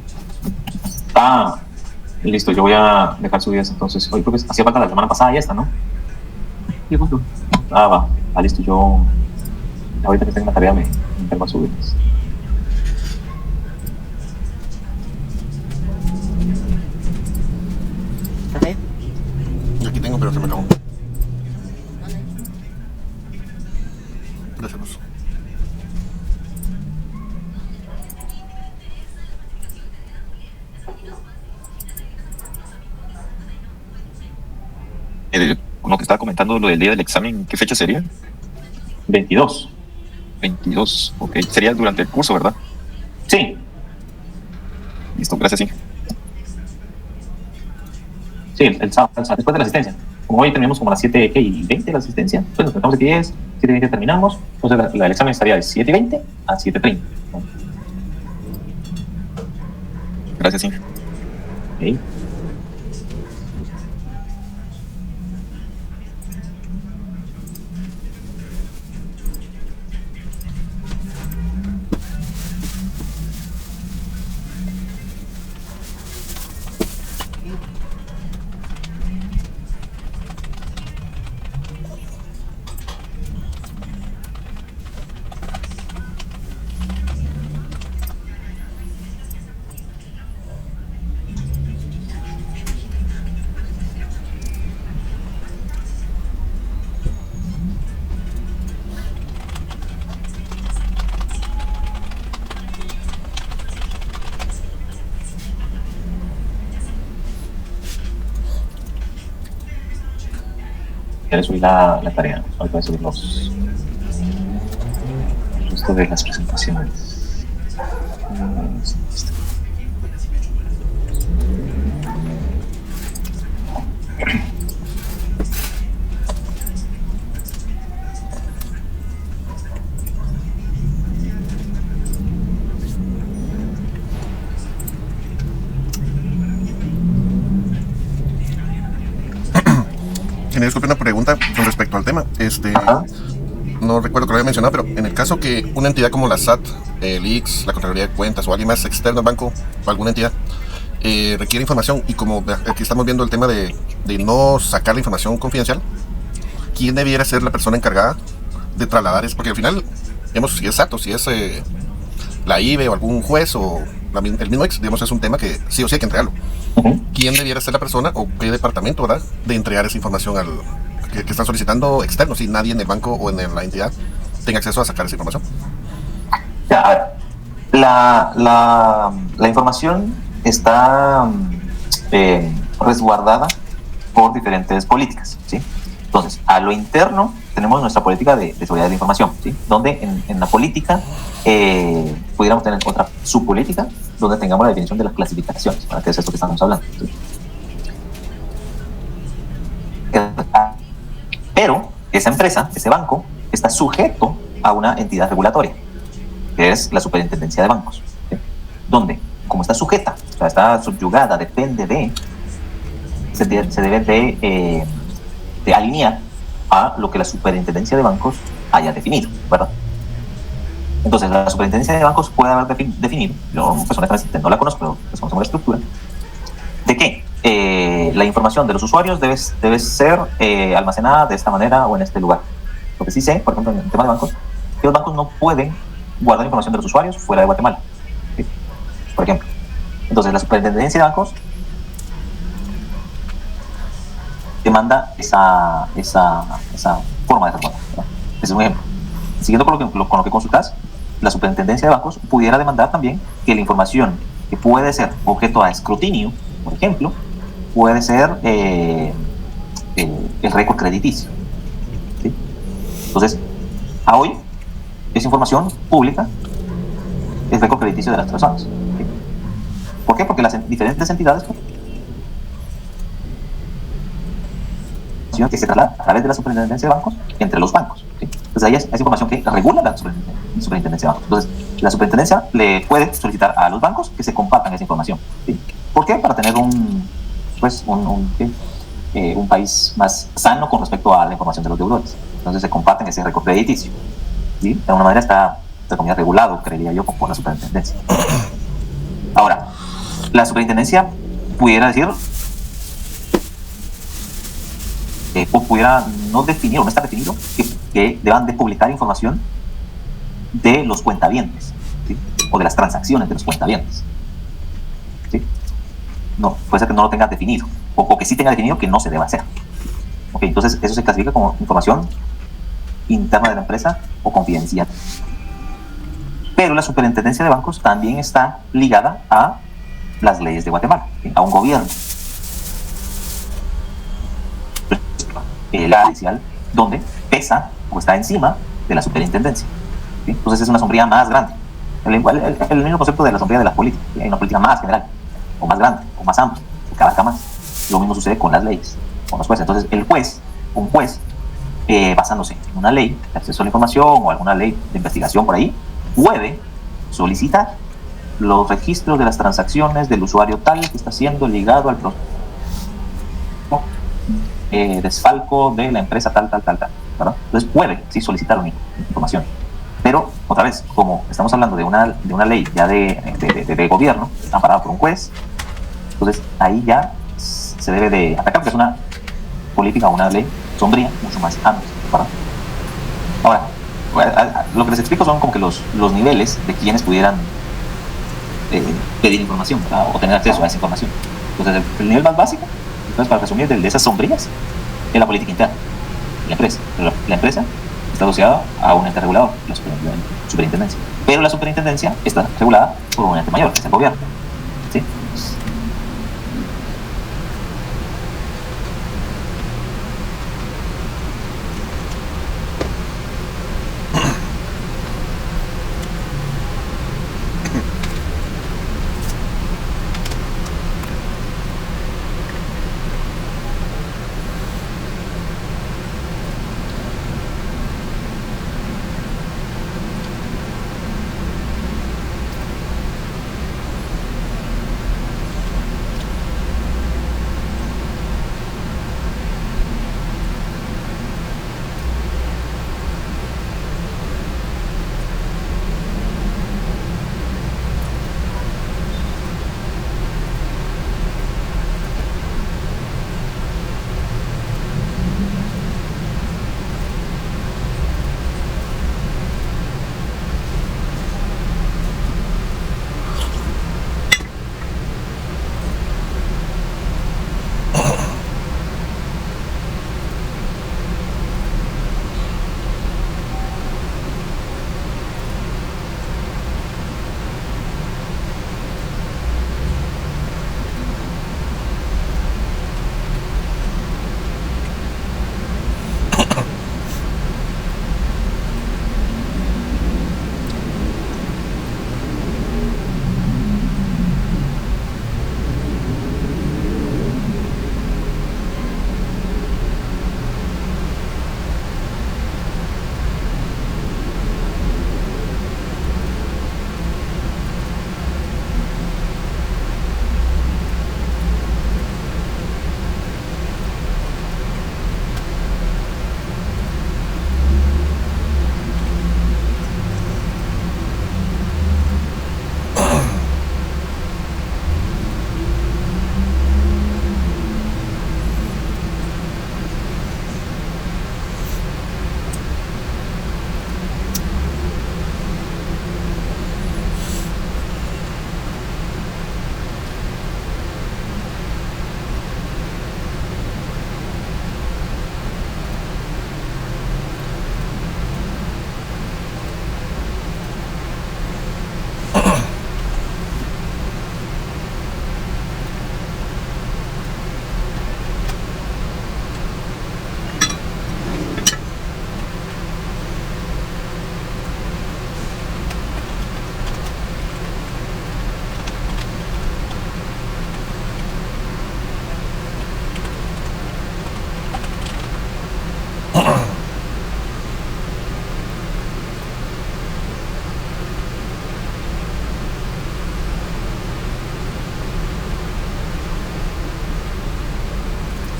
Listo, yo voy a dejar subidas entonces. Hoy creo que hacía falta la semana pasada y esta, ¿no? Sí, justo. Va, listo, yo ahorita que tengo una tarea me encargo a subirlas. Yo aquí tengo, pero se me acabó. Gracias. Con lo que estaba comentando, lo del día del examen, ¿qué fecha sería? 22. 22, ok. Sería durante el curso, ¿verdad? Sí. Listo, gracias, sí. Sí, el sábado, después de la asistencia. Como hoy tenemos como las 7:20 la asistencia, pues nos conectamos aquí 10, 7:20 terminamos. Entonces el examen estaría de 7:20 a 7:30. Gracias, sí. Okay. Ya le subí la tarea. Ahorita voy a subir el resto de las presentaciones. Disculpe una pregunta con respecto al tema. Ajá. No recuerdo que lo había mencionado, pero en el caso que una entidad como la SAT, el IX, la Contraloría de Cuentas o alguien más externo al banco o alguna entidad requiere información, y como aquí estamos viendo el tema de no sacar la información confidencial, ¿quién debiera ser la persona encargada de trasladar eso? Porque al final, digamos, si es SAT o si es la IBE o algún juez o el mismo IX, digamos, es un tema que sí o sí hay que entregarlo. ¿Quién debiera ser la persona o qué departamento, verdad, de entregar esa información que están solicitando externos, si nadie en el banco o en la entidad tenga acceso a sacar esa información? Ya, a ver, la información está resguardada por diferentes políticas, ¿sí? Entonces, a lo interno tenemos nuestra política de seguridad de la información, ¿sí? Donde en la política pudiéramos tener otra subpolítica donde tengamos la definición de las clasificaciones, ¿para qué es esto que estamos hablando? ¿Sí? Pero esa empresa, ese banco, está sujeto a una entidad regulatoria, que es la Superintendencia de Bancos, ¿sí? Donde, como está sujeta, o sea, está subyugada, depende de, se debe de alinear a lo que la Superintendencia de Bancos haya definido, ¿verdad? Entonces, la Superintendencia de Bancos puede haber definido, yo personalmente no la conozco, pero desconocemos la estructura, de que la información de los usuarios debe ser almacenada de esta manera o en este lugar. Lo que sí sé, por ejemplo, en el tema de bancos, que los bancos no pueden guardar información de los usuarios fuera de Guatemala, ¿sí? Por ejemplo. Entonces, la Superintendencia de Bancos demanda esa forma de resguardo. Ese es un ejemplo. Siguiendo con lo que consultas, la Superintendencia de Bancos pudiera demandar también que la información que puede ser objeto a escrutinio, por ejemplo, puede ser el récord crediticio, ¿sí? Entonces, a hoy, esa información pública es el récord crediticio de las personas, ¿sí? ¿Por qué? Porque las diferentes entidades que se traslada a través de la Superintendencia de Bancos entre los bancos, ¿sí? Entonces ahí es información que regula la Superintendencia de Bancos. Entonces la Superintendencia le puede solicitar a los bancos que se compartan esa información, ¿sí? ¿Por qué? Para tener un país más sano con respecto a la información de los deudores. Entonces se comparten ese récord crediticio, ¿sí? De alguna manera está, entre comillas, regulado, creería yo, por la Superintendencia. Ahora, la Superintendencia pudiera decir o pudiera no definir o no estar definido que deban de publicar información de los cuentavientes, ¿sí? O de las transacciones de los cuentavientes, ¿sí? No, puede ser que no lo tenga definido o que sí tenga definido que no se deba hacer. Ok, entonces eso se clasifica como información interna de la empresa o confidencial. Pero la Superintendencia de Bancos también está ligada a las leyes de Guatemala, ¿sí? A un gobierno. La judicial, donde pesa o está encima de la superintendencia, ¿sí? Entonces es una sombría más grande. El mismo concepto de la sombría de la política, ¿sí? Hay una política más general, o más grande, o más amplia, que abarca más. Lo mismo sucede con las leyes, con los jueces. Entonces un juez, basándose en una ley de acceso a la información o alguna ley de investigación por ahí, puede solicitar los registros de las transacciones del usuario tal que está siendo ligado al proceso desfalco de la empresa tal, ¿verdad? Entonces puede, sí, solicitar una información. Pero, otra vez, como estamos hablando de una ley ya de gobierno, amparada por un juez, entonces ahí ya se debe de atacar, porque es una política o una ley sombría, mucho más amplia, ¿verdad? Ahora, lo que les explico son como que los niveles de quienes pudieran pedir información, ¿verdad? O tener acceso a esa información. Entonces, el nivel más básico, entonces, para resumir, de esas sombrías, es la política interna de la empresa. La empresa está asociada a un ente regulador, la superintendencia. Pero la superintendencia está regulada por un ente mayor, que es el gobierno, ¿sí?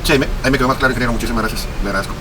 Sí, ahí me quedó más claro, ingeniero. Muchísimas gracias. Le agradezco.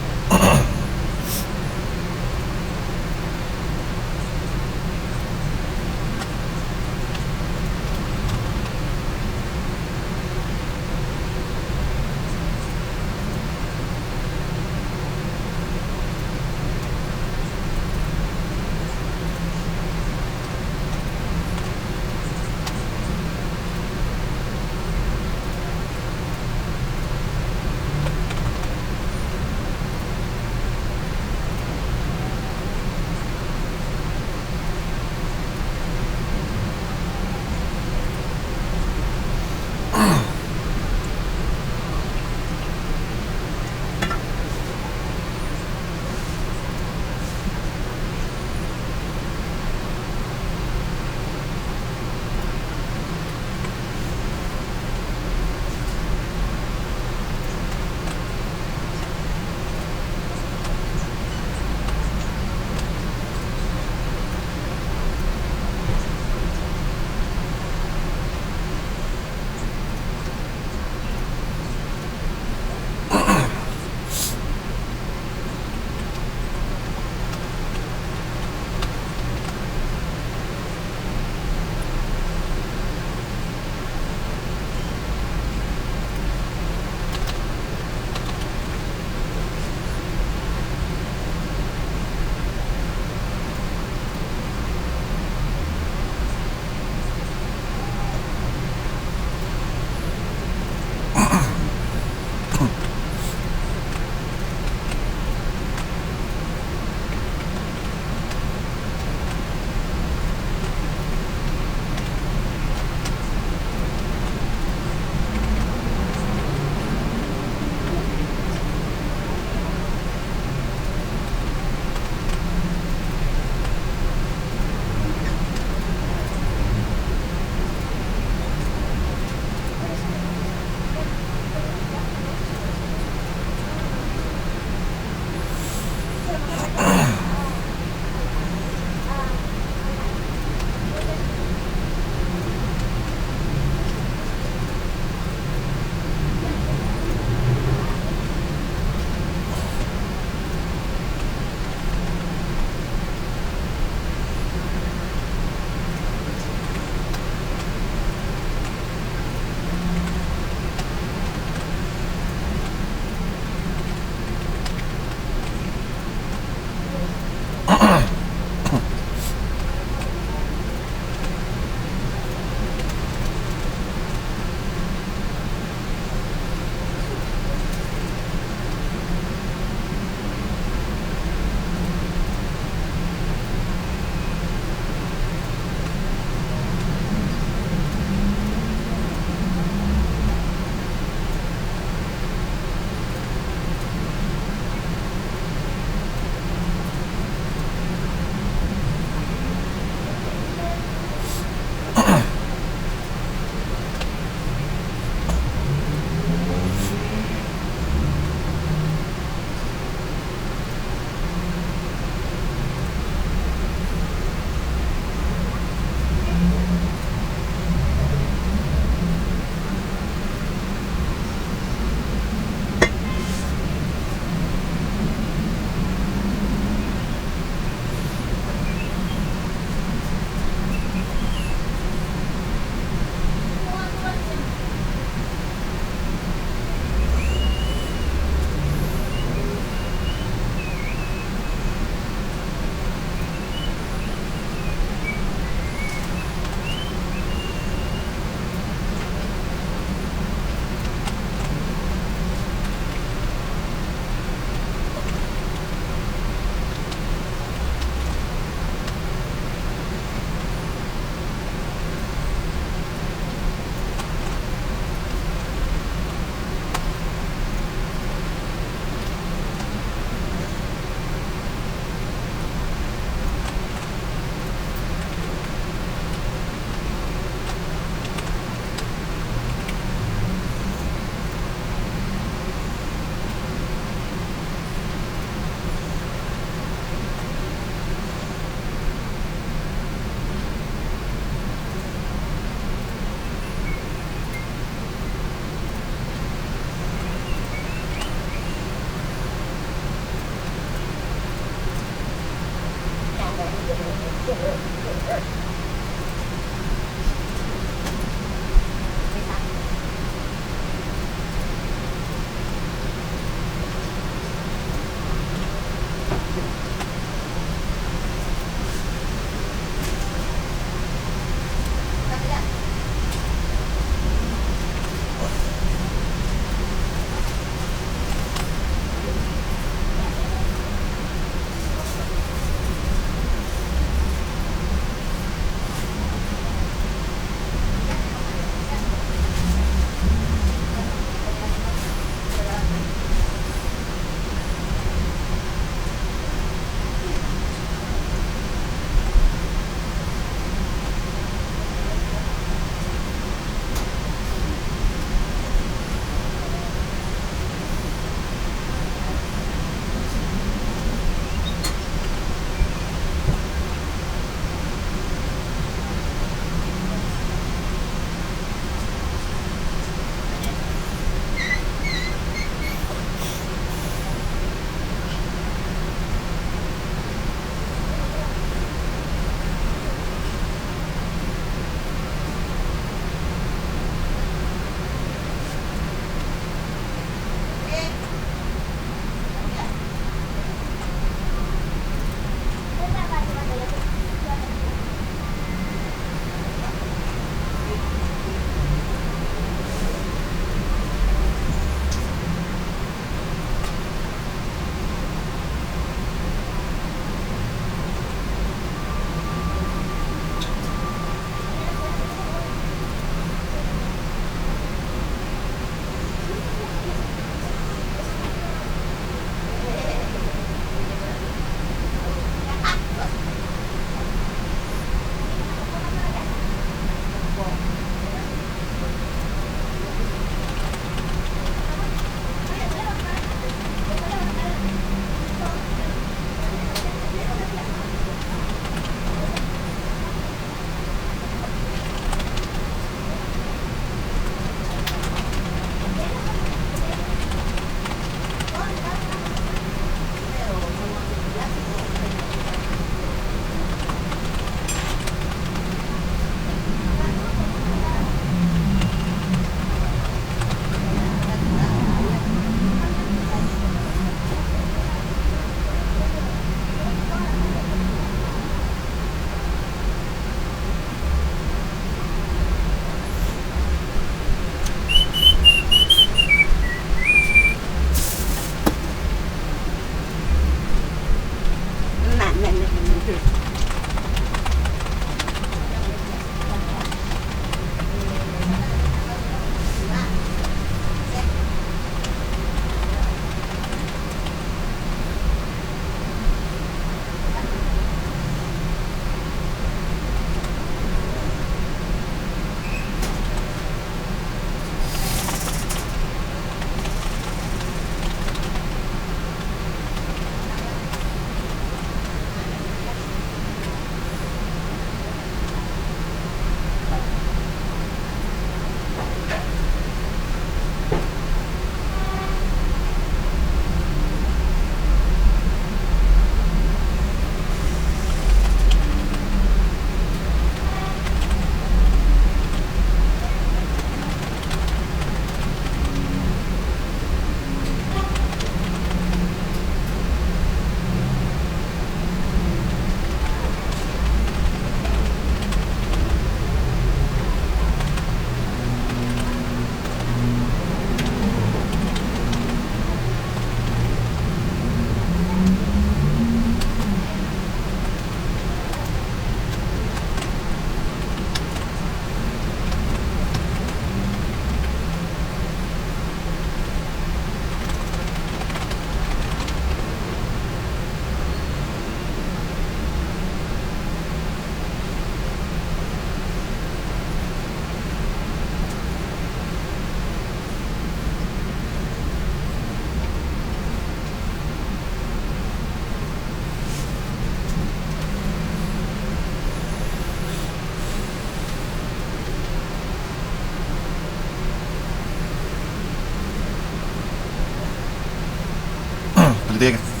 de